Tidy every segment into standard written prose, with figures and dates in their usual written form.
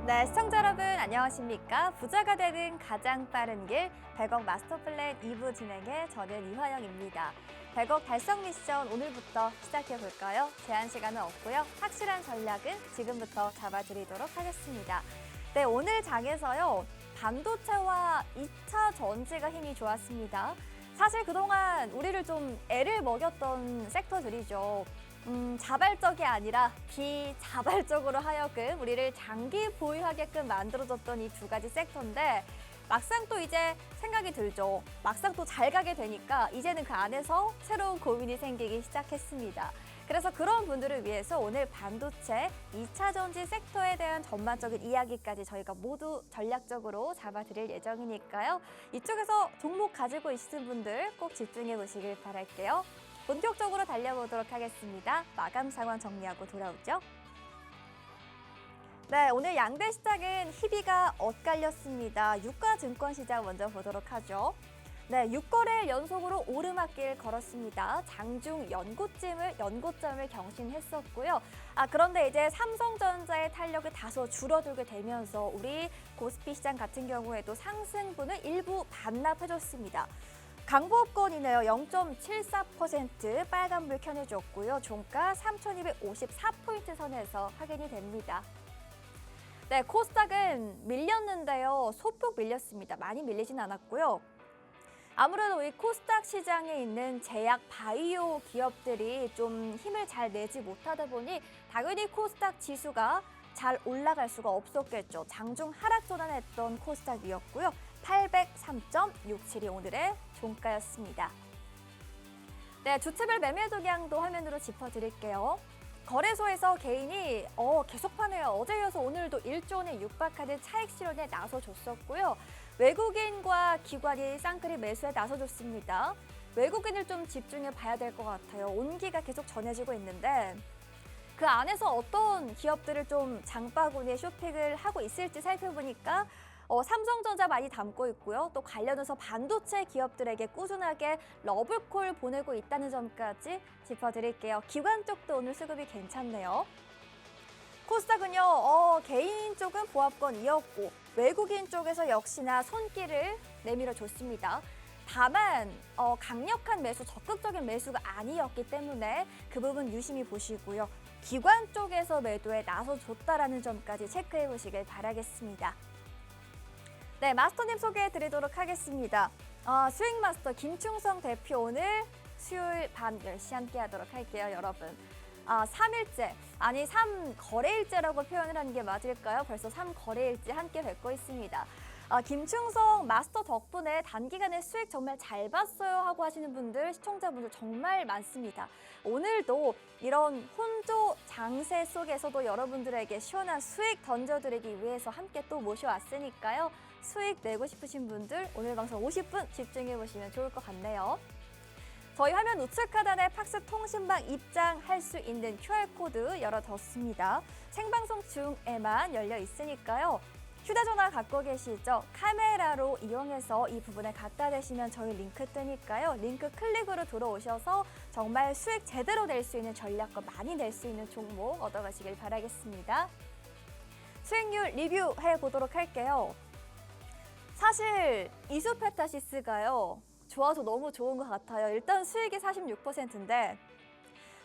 네, 시청자 여러분 안녕하십니까? 부자가 되는 가장 빠른 길 100억 마스터 플랜 2부 진행의 저는 이화영입니다. 100억 달성 미션 오늘부터 시작해 볼까요? 제한 시간은 없고요. 확실한 전략은 지금부터 잡아드리도록 하겠습니다. 네, 오늘 장에서요. 반도체와 2차 전지가 힘이 좋았습니다. 사실 그동안 우리를 좀 애를 먹였던 섹터들이죠. 자발적이 아니라 비자발적으로 하여금 우리를 장기 보유하게끔 만들어줬던 이 두 가지 섹터인데 막상 또 이제 생각이 들죠. 막상 또 잘 가게 되니까 이제는 그 안에서 새로운 고민이 생기기 시작했습니다. 그래서 그런 분들을 위해서 오늘 반도체 2차 전지 섹터에 대한 전반적인 이야기까지 저희가 모두 전략적으로 잡아드릴 예정이니까요. 이쪽에서 종목 가지고 있으신 분들 꼭 집중해 보시길 바랄게요. 본격적으로 달려보도록 하겠습니다. 마감 상황 정리하고 돌아오죠. 네, 오늘 양대 시장은 희비가 엇갈렸습니다. 유가 증권 시장 먼저 보도록 하죠. 네, 6거래일 연속으로 오르막길 걸었습니다. 장중 연고점을 경신했었고요. 그런데 이제 삼성전자의 탄력이 다소 줄어들게 되면서 우리 코스피 시장 같은 경우에도 상승분을 일부 반납해줬습니다. 강보합권이네요. 0.74% 빨간불 켜내줬고요. 종가 3,254포인트 선에서 확인이 됩니다. 네, 코스닥은 밀렸는데요. 소폭 밀렸습니다. 많이 밀리진 않았고요. 아무래도 이 코스닥 시장에 있는 제약 바이오 기업들이 좀 힘을 잘 내지 못하다 보니 당연히 코스닥 지수가 잘 올라갈 수가 없었겠죠. 장중 하락 전환했던 코스닥이었고요. 803.67이 오늘의 종가였습니다. 네, 주체별 매매 동향도 화면으로 짚어드릴게요. 거래소에서 개인이 계속 파네요. 어제 이어서 오늘도 1조 원에 육박하는 차익 실현에 나서줬었고요. 외국인과 기관이 쌍끌이 매수에 나서줬습니다. 외국인을 좀 집중해 봐야 될 것 같아요. 온기가 계속 전해지고 있는데 그 안에서 어떤 기업들을 좀 장바구니에 쇼핑을 하고 있을지 살펴보니까 삼성전자 많이 담고 있고요. 또 관련해서 반도체 기업들에게 꾸준하게 러브콜 보내고 있다는 점까지 짚어드릴게요. 기관 쪽도 오늘 수급이 괜찮네요. 코스닥은요, 개인 쪽은 보합권이었고 외국인 쪽에서 역시나 손길을 내밀어 줬습니다. 다만 강력한 매수, 적극적인 매수가 아니었기 때문에 그 부분 유심히 보시고요. 기관 쪽에서 매도에 나서줬다라는 점까지 체크해 보시길 바라겠습니다. 네, 마스터님 소개해 드리도록 하겠습니다. 수익 마스터 김충성 대표 오늘 수요일 밤 10시 함께 하도록 할게요, 여러분. 3일째, 아니 3거래일째라고 표현을 하는 게 맞을까요? 벌써 3거래일째 함께 뵙고 있습니다. 김충성 마스터 덕분에 단기간에 수익 정말 잘 봤어요 하고 하시는 분들, 시청자분들 정말 많습니다. 오늘도 이런 혼조 장세 속에서도 여러분들에게 시원한 수익 던져드리기 위해서 함께 또 모셔왔으니까요. 수익 내고 싶으신 분들 오늘 방송 50분 집중해 보시면 좋을 것 같네요. 저희 화면 우측 하단에 팍스 통신방 입장할 수 있는 QR코드 열어뒀습니다. 생방송 중에만 열려 있으니까요. 휴대전화 갖고 계시죠? 카메라로 이용해서 이 부분에 갖다 대시면 저희 링크 뜨니까요. 링크 클릭으로 들어오셔서 정말 수익 제대로 낼 수 있는 전략과 많이 낼 수 있는 종목 얻어가시길 바라겠습니다. 수익률 리뷰해 보도록 할게요. 사실 이수페타시스가요. 좋아서 너무 좋은 것 같아요. 일단 수익이 46%인데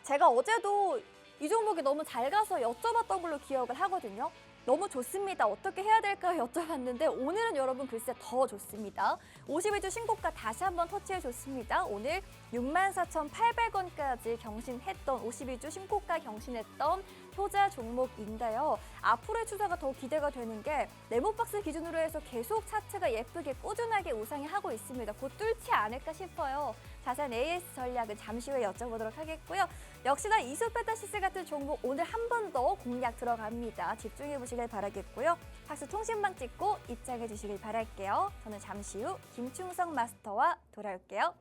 제가 어제도 이 종목이 너무 잘 가서 여쭤봤던 걸로 기억을 하거든요. 너무 좋습니다. 어떻게 해야 될까요? 여쭤봤는데 오늘은 여러분 글쎄 더 좋습니다. 52주 신고가 다시 한번 터치해줬습니다. 오늘 64,800원까지 경신했던 52주 신고가 경신했던 효자 종목인데요. 앞으로의 추세가 더 기대가 되는 게 네모박스 기준으로 해서 계속 차트가 예쁘게 꾸준하게 우상이 하고 있습니다. 곧 뚫지 않을까 싶어요. 자세한 AS 전략은 잠시 후에 여쭤보도록 하겠고요. 역시나 이수페타시스 같은 종목 오늘 한 번 더 공략 들어갑니다. 집중해 보시길 바라겠고요. 팍스 통신방 찍고 입장해 주시길 바랄게요. 저는 잠시 후 김충성 마스터와 돌아올게요.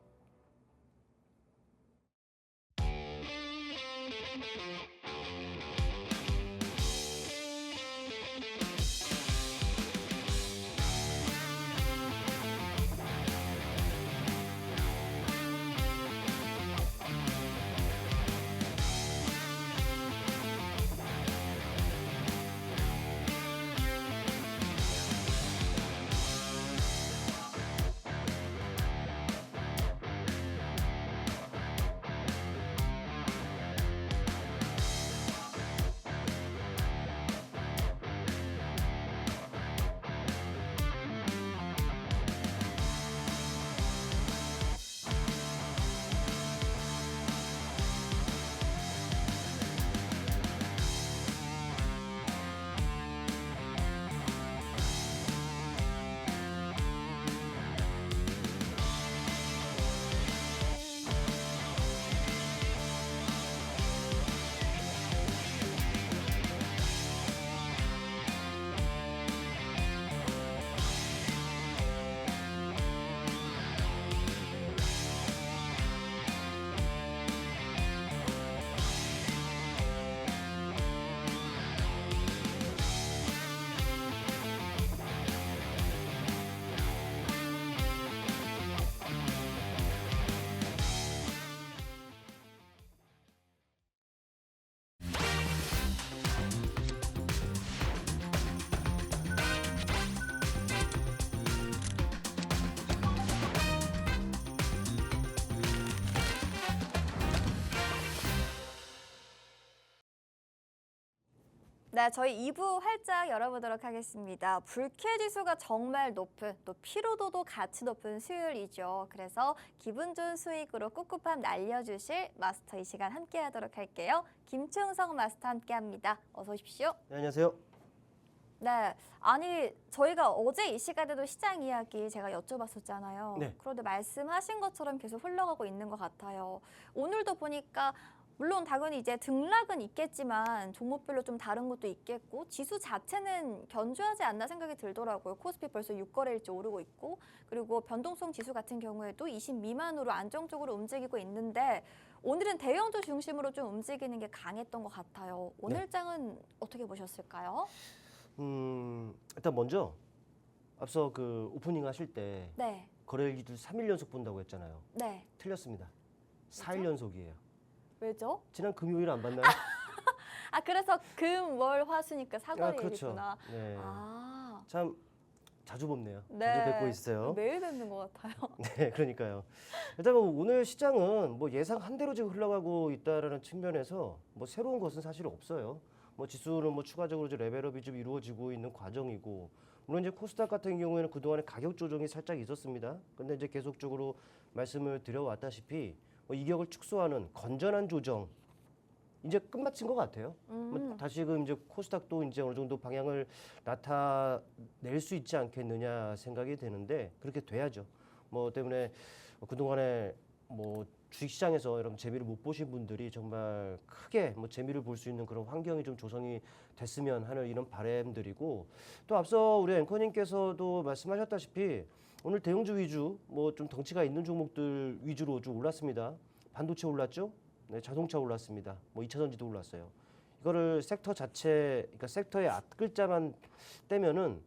네, 저희 2부 활짝 열어보도록 하겠습니다. 불쾌지수가 정말 높은, 또 피로도도 같이 높은 수요일이죠. 그래서 기분 좋은 수익으로 꿉꿉함 날려주실 마스터 이 시간 함께하도록 할게요. 김충성 마스터 함께합니다. 어서 오십시오. 네, 안녕하세요. 네, 아니 저희가 어제 이 시간에도 시장 이야기 제가 여쭤봤었잖아요. 네. 그런데 말씀하신 것처럼 계속 흘러가고 있는 것 같아요. 오늘도 보니까 물론 당연히 이제 등락은 있겠지만 종목별로 좀 다른 것도 있겠고 지수 자체는 견조하지 않나 생각이 들더라고요. 코스피 벌써 6거래일째 오르고 있고 그리고 변동성 지수 같은 경우에도 20 미만으로 안정적으로 움직이고 있는데 오늘은 대형주 중심으로 좀 움직이는 게 강했던 것 같아요. 오늘 장은 어떻게 보셨을까요? 일단 먼저 앞서 그 오프닝 하실 때 네, 거래일 기준 3일 연속 본다고 했잖아요. 네. 틀렸습니다. 4일 연속이에요. 왜죠? 지난 금요일 안 봤나요? 아 그래서 금, 월, 화수니까 그렇죠. 사거리일이구나. 네. 아, 참 자주 뵙네요. 네. 자주 뵙고 있어요. 매일 뵙는 것 같아요. 네, 그러니까요. 일단 뭐 오늘 시장은 뭐 예상한 대로 지금 흘러가고 있다라는 측면에서 뭐 새로운 것은 사실 없어요. 뭐 지수는 뭐 추가적으로 이제 레벨업이 좀 이루어지고 있는 과정이고 물론 이제 코스닥 같은 경우에는 그동안에 가격 조정이 살짝 있었습니다. 근데 이제 계속적으로 말씀을 드려왔다시피 뭐 이격을 축소하는 건전한 조정 이제 끝마친 것 같아요. 뭐 다시금 이제 코스닥도 이제 어느 정도 방향을 나타낼 수 있지 않겠느냐 생각이 되는데 그렇게 돼야죠. 뭐 때문에 그동안에 뭐 주식시장에서 여러분 재미를 못 보신 분들이 정말 크게 뭐 재미를 볼 수 있는 그런 환경이 좀 조성이 됐으면 하는 이런 바람들이고 또 앞서 우리 앵커님께서도 말씀하셨다시피 오늘 대형주 위주 뭐 좀 덩치가 있는 종목들 위주로 좀 올랐습니다. 반도체 올랐죠? 네, 자동차 올랐습니다. 뭐 2차전지도 올랐어요. 이거를 섹터 자체, 그러니까 섹터의 앞글자만 떼면은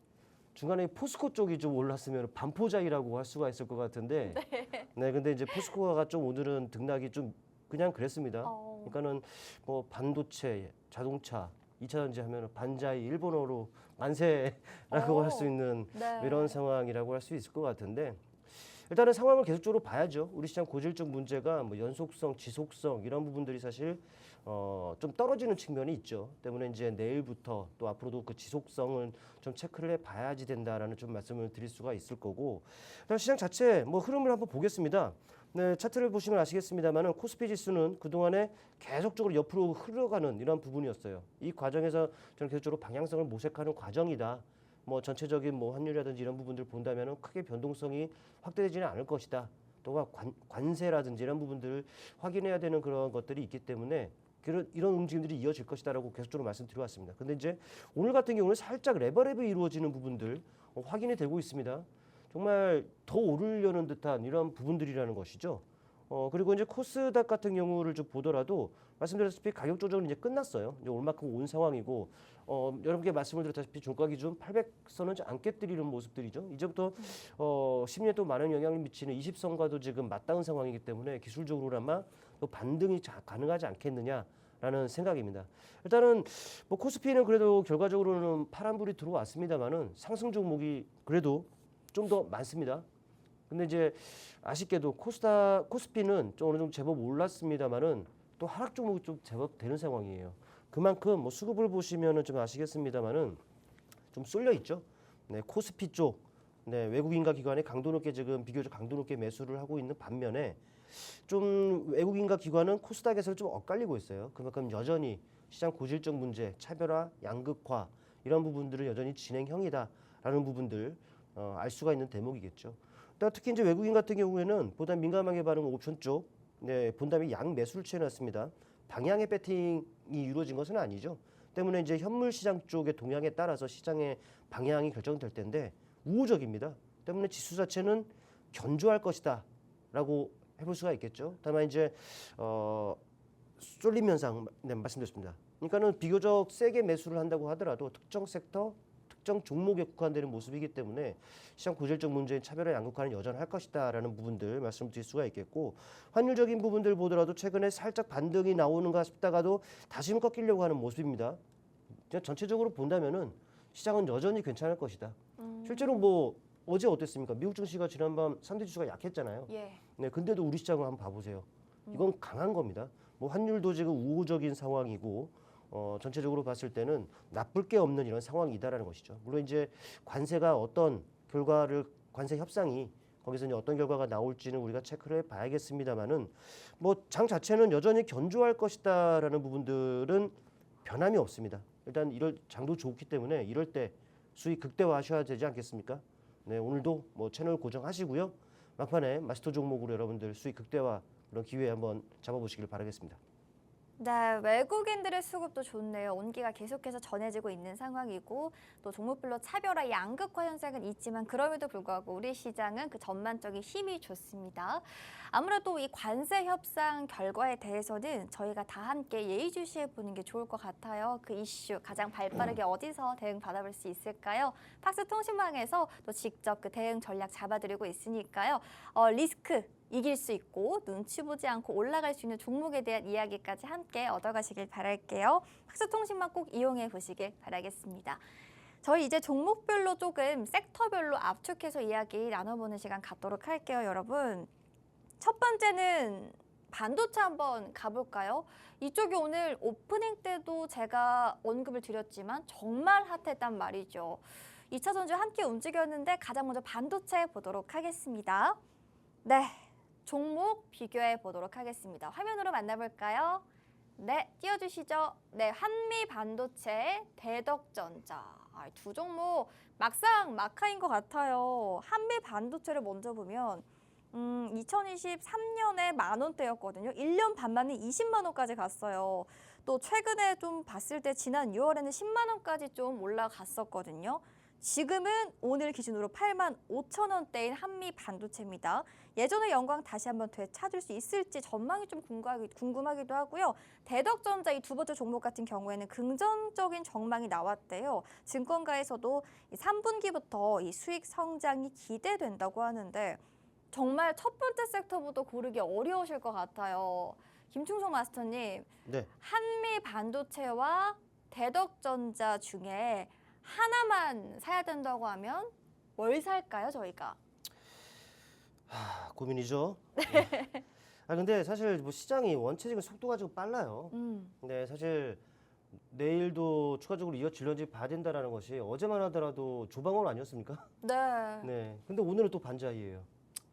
중간에 포스코 쪽이 좀 올랐으면 반포자이라고 할 수가 있을 것 같은데, 네, 근데 이제 포스코가 좀 오늘은 등락이 좀 그냥 그랬습니다. 그러니까는 뭐 반도체, 자동차, 2차전지 하면 반자이 일본어로 만세라고 할 수 있는 네. 이런 상황이라고 할 수 있을 것 같은데. 일단은 상황을 계속적으로 봐야죠. 우리 시장 고질적 문제가 뭐 연속성, 지속성 이런 부분들이 사실 좀 떨어지는 측면이 있죠. 때문에 이제 내일부터 또 앞으로도 그 지속성을 좀 체크를 해봐야지 된다라는 좀 말씀을 드릴 수가 있을 거고. 일단 시장 자체 뭐 흐름을 한번 보겠습니다. 네, 차트를 보시면 아시겠습니다만은 코스피 지수는 그동안에 계속적으로 옆으로 흘러가는 이런 부분이었어요. 이 과정에서 저는 계속적으로 방향성을 모색하는 과정이다. 뭐 전체적인 뭐 환율이라든지 이런 부분들을 본다면은 크게 변동성이 확대되지는 않을 것이다. 또한 관세라든지 이런 부분들을 확인해야 되는 그런 것들이 있기 때문에 이런 움직임들이 이어질 것이다라고 계속적으로 말씀드려왔습니다. 근데 이제 오늘 같은 경우는 살짝 레버랩이 이루어지는 부분들 확인이 되고 있습니다. 정말 더 오르려는 듯한 이런 부분들이라는 것이죠. 그리고 이제 코스닥 같은 경우를 좀 보더라도 말씀드렸다시피 가격 조정은 이제 끝났어요. 이제 올만큼 온 상황이고 여러분께 말씀을 드렸다시피 종가 기준 800선은 안 깨뜨리는 모습들이죠. 이제부터 심리에 또 많은 영향을 미치는 20선과도 지금 맞닿은 상황이기 때문에 기술적으로 아마 또 반등이 가능하지 않겠느냐라는 생각입니다. 일단은 뭐 코스피는 그래도 결과적으로는 파란불이 들어왔습니다만은 상승 종목이 그래도 좀 더 많습니다. 근데 이제 아쉽게도 코스피는 좀 어느 정도 제법 올랐습니다만은 또 하락 종목이 좀 제법 되는 상황이에요. 그만큼 뭐 수급을 보시면은 좀 아시겠습니다만은 좀 쏠려 있죠. 네, 코스피 쪽, 네, 외국인과 기관이 강도 높게 지금 비교적 강도 높게 매수를 하고 있는 반면에 좀 외국인과 기관은 코스닥에서 좀 엇갈리고 있어요. 그만큼 여전히 시장 고질적 문제, 차별화, 양극화 이런 부분들은 여전히 진행형이다라는 부분들 알 수가 있는 대목이겠죠. 특히 이제 외국인 같은 경우에는 보다 민감하게 반응은 옵션 쪽, 네, 본다음에 양 매수를 취해놨습니다. 방향의 배팅이 이루어진 것은 아니죠. 때문에 이제 현물 시장 쪽의 동향에 따라서 시장의 방향이 결정될 텐데 우호적입니다. 때문에 지수 자체는 견조할 것이다라고 해볼 수가 있겠죠. 다만 이제 쏠림 현상 말씀드렸습니다. 그러니까는 비교적 세게 매수를 한다고 하더라도 특정 섹터 특정 종목에 국한되는 모습이기 때문에 시장 고질적 문제인 차별화 양극화는 여전할 것이다라는 부분들 말씀드릴 수가 있겠고 환율적인 부분들 보더라도 최근에 살짝 반등이 나오는가 싶다가도 다시금 꺾이려고 하는 모습입니다. 전체적으로 본다면은 시장은 여전히 괜찮을 것이다. 실제로 뭐 어제 어땠습니까? 미국 증시가 지난밤 3대 지수가 약했잖아요. 예. 네, 근데도 우리 시장을 한번 봐보세요. 이건 강한 겁니다. 뭐 환율도 지금 우호적인 상황이고 전체적으로 봤을 때는 나쁠 게 없는 이런 상황이다라는 것이죠. 물론 이제 관세가 어떤 결과를 관세 협상이 거기서 이제 어떤 결과가 나올지는 우리가 체크를 해봐야겠습니다만은 뭐 장 자체는 여전히 견조할 것이다라는 부분들은 변함이 없습니다. 일단 이럴 장도 좋기 때문에 이럴 때 수익 극대화하셔야 되지 않겠습니까? 네, 오늘도 뭐 채널 고정하시고요. 막판에 마스터 종목으로 여러분들 수익 극대화 그런 기회 한번 잡아보시길 바라겠습니다. 네, 외국인들의 수급도 좋네요. 온기가 계속해서 전해지고 있는 상황이고 또 종목별로 차별화 양극화 현상은 있지만 그럼에도 불구하고 우리 시장은 그 전반적인 힘이 좋습니다. 아무래도 이 관세 협상 결과에 대해서는 저희가 다 함께 예의주시해 보는 게 좋을 것 같아요. 그 이슈 가장 발빠르게 어디서 대응 받아볼 수 있을까요? 팍스 통신망에서 또 직접 그 대응 전략 잡아드리고 있으니까요. 리스크 이길 수 있고 눈치 보지 않고 올라갈 수 있는 종목에 대한 이야기까지 함께 얻어가시길 바랄게요. 팍스통신망 꼭 이용해 보시길 바라겠습니다. 저희 이제 종목별로 조금 섹터별로 압축해서 이야기 나눠보는 시간 갖도록 할게요, 여러분. 첫 번째는 반도체 한번 가볼까요? 이쪽이 오늘 오프닝 때도 제가 언급을 드렸지만 정말 핫했단 말이죠. 2차 전지 함께 움직였는데 가장 먼저 반도체 보도록 하겠습니다. 네. 종목 비교해 보도록 하겠습니다. 화면으로 만나볼까요? 네, 띄워주시죠. 네, 한미반도체, 대덕전자. 두 종목 막상 막하인 것 같아요. 한미반도체를 먼저 보면 2023년에 10,000원대였거든요. 1년 반 만에 20만 원까지 갔어요. 또 최근에 좀 봤을 때 지난 6월에는 10만 원까지 좀 올라갔었거든요. 지금은 오늘 기준으로 85,000원대인 한미반도체입니다. 예전의 영광 다시 한번 되찾을 수 있을지 전망이 좀 궁금하기도 하고요. 대덕전자 이 두 번째 종목 같은 경우에는 긍정적인 전망이 나왔대요. 증권가에서도 3분기부터 이 수익 성장이 기대된다고 하는데 정말 첫 번째 섹터부터 고르기 어려우실 것 같아요. 김충성 마스터님, 네. 한미반도체와 대덕전자 중에 하나만 사야 된다고 하면 뭘 살까요, 저희가? 고민이죠. 네. 근데 사실 뭐 시장이 원체적인 속도가 좀 빨라요. 근데 사실 내일도 추가적으로 이어질런지 봐야 된다라는 것이 어제만 하더라도 조방원 아니었습니까? 네. 네. 근데 오늘은 또 반자이예요.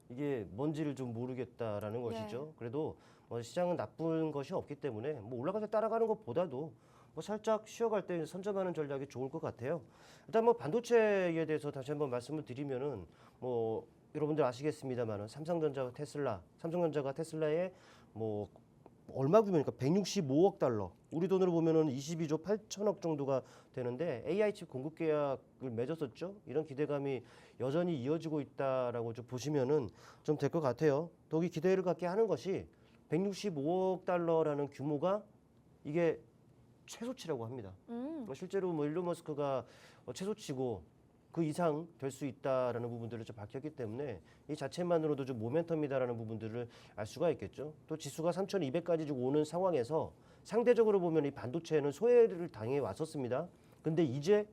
이게 뭔지를 좀 모르겠다라는 것이죠. 그래도 뭐 시장은 나쁜 것이 없기 때문에 뭐 올라가서 따라가는 것보다도 뭐 살짝 쉬어갈 때 선점하는 전략이 좋을 것 같아요. 일단 뭐 반도체에 대해서 다시 한번 말씀을 드리면은 뭐 여러분들 아시겠습니다만은 삼성전자가 테슬라의 뭐 얼마 구매니까 165억 달러. 우리 돈으로 보면은 22조 8천억 정도가 되는데 AI 칩 공급 계약을 맺었었죠. 이런 기대감이 여전히 이어지고 있다라고 좀 보시면은 좀 될 것 같아요. 더욱이 기대를 갖게 하는 것이 165억 달러라는 규모가 이게 최소치라고 합니다. 실제로 뭐 일론 머스크가 최소치고 그 이상 될 수 있다라는 부분들을 좀 밝혔기 때문에 이 자체만으로도 좀 모멘텀이다라는 부분들을 알 수가 있겠죠. 또 지수가 3,200까지 좀 오는 상황에서 상대적으로 보면 이 반도체는 소외를 당해 왔었습니다. 근데 이제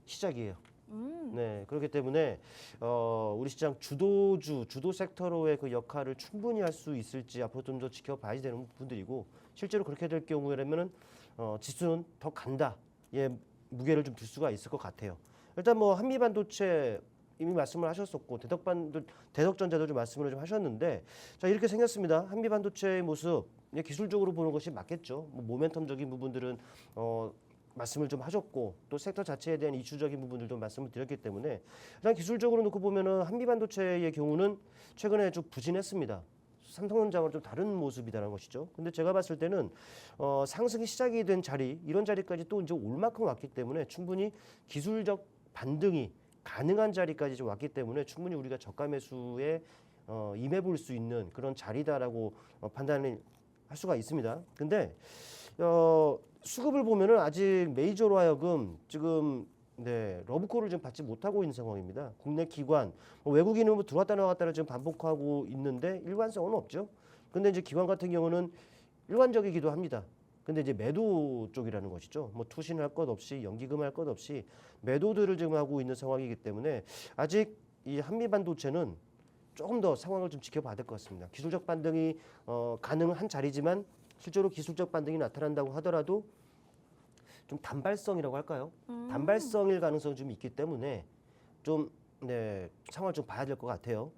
시작이에요. 네, 그렇기 때문에 우리 시장 주도 섹터로의 그 역할을 충분히 할 수 있을지 앞으로 좀 더 지켜봐야 되는 부분들이고 실제로 그렇게 될 경우에는 지수는 더 간다. 예, 무게를 좀 둘 수가 있을 것 같아요. 일단 뭐 한미반도체 이미 말씀을 하셨었고 대덕전자도 좀 말씀을 좀 하셨는데 자 이렇게 생겼습니다. 한미반도체의 모습 기술적으로 보는 것이 맞겠죠. 뭐 모멘텀적인 부분들은 말씀을 좀 하셨고 또 섹터 자체에 대한 이슈적인 부분들도 말씀을 드렸기 때문에 일단 기술적으로 놓고 보면은 한미반도체의 경우는 최근에 좀 부진했습니다. 삼성전자와 좀 다른 모습이라는 것이죠. 근데 제가 봤을 때는 상승이 시작이 된 자리 이런 자리까지 또 이제 올 만큼 왔기 때문에 충분히 기술적 반등이 가능한 자리까지 좀 왔기 때문에 충분히 우리가 저가 매수에 임해볼 수 있는 그런 자리다라고 판단을 할 수가 있습니다. 근데 수급을 보면은 아직 메이저로 하여금 지금 러브콜을 좀 받지 못하고 있는 상황입니다. 국내 기관, 외국인은 뭐 들어왔다 나왔다를 지금 반복하고 있는데 일관성은 없죠. 근데 이제 기관 같은 경우는 일관적이기도 합니다. 근데 이제 매도 쪽이라는 것이죠. 뭐 투신할 것 없이 연기금 할 것 없이 매도들을 지금 하고 있는 상황이기 때문에 아직 이 한미반도체는 조금 더 상황을 좀 지켜봐야 될 것 같습니다. 기술적 반등이 가능한 자리지만 실제로 기술적 반등이 나타난다고 하더라도 좀 단발성이라고 할까요? 단발성일 가능성이 좀 있기 때문에 좀 상황을 좀 봐야 될 것 같아요.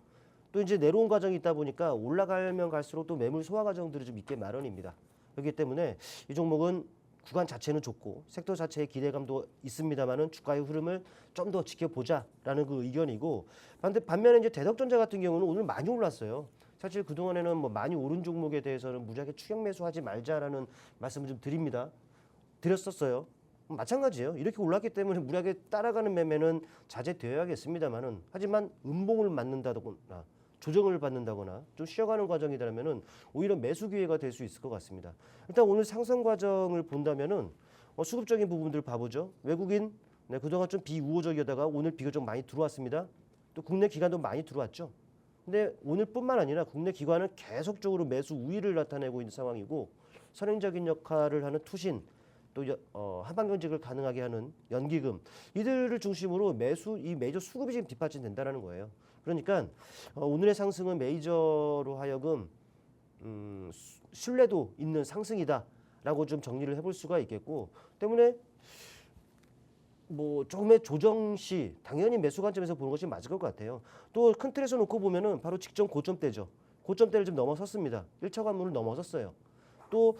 또 이제 내려온 과정이 있다 보니까 올라가면 갈수록 또 매물 소화 과정들이 좀 있게 마련입니다. 그렇기 때문에 이 종목은 구간 자체는 좋고 섹터 자체의 기대감도 있습니다만은 주가의 흐름을 좀 더 지켜보자라는 그 의견이고, 반면에 이제 대덕전자 같은 경우는 오늘 많이 올랐어요. 사실 그 동안에는 뭐 많이 오른 종목에 대해서는 무지하게 추격 매수하지 말자라는 말씀을 좀 드렸었어요. 마찬가지예요. 이렇게 올랐기 때문에 무리하게 따라가는 매매는 자제되어야겠습니다만은, 하지만 음봉을 맞는다거나 조정을 받는다거나 좀 쉬어가는 과정이라면은 오히려 매수 기회가 될 수 있을 것 같습니다. 일단 오늘 상승 과정을 본다면은 수급적인 부분들 봐보죠. 외국인 그동안 좀 비우호적이다가 오늘 비교적 많이 들어왔습니다. 또 국내 기관도 많이 들어왔죠. 근데 오늘뿐만 아니라 국내 기관은 계속적으로 매수 우위를 나타내고 있는 상황이고, 선행적인 역할을 하는 투신, 또 하반경직을 가능하게 하는 연기금, 이들을 중심으로 이 메이저 수급이 지금 뒷받침된다는 거예요. 그러니까 오늘의 상승은 메이저로 하여금 신뢰도 있는 상승이다라고 좀 정리를 해볼 수가 있겠고, 때문에 뭐 조금의 조정 시 당연히 매수 관점에서 보는 것이 맞을 것 같아요. 또 큰 틀에서 놓고 보면은 바로 직전 고점대죠. 고점대를 좀 넘어섰습니다. 1차 관문을 넘어섰어요. 또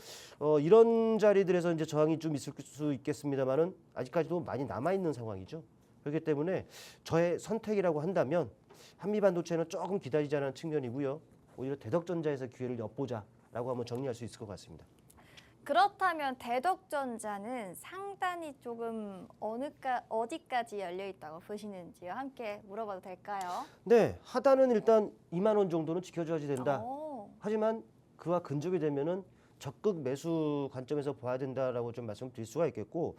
이런 자리들에서 이제 저항이 좀 있을 수 있겠습니다만은 아직까지도 많이 남아 있는 상황이죠. 그렇기 때문에 저의 선택이라고 한다면 한미반도체는 조금 기다리자는 측면이고요. 오히려 대덕전자에서 기회를 엿보자라고 한번 정리할 수 있을 것 같습니다. 그렇다면 대덕전자는 상단이 조금 어디까지 열려 있다고 보시는지요? 함께 물어봐도 될까요? 네, 하단은 일단 2만 원 정도는 지켜줘야지 된다. 오. 하지만 그와 근접이 되면은 적극 매수 관점에서 봐야 된다라고 좀 말씀드릴 수가 있겠고,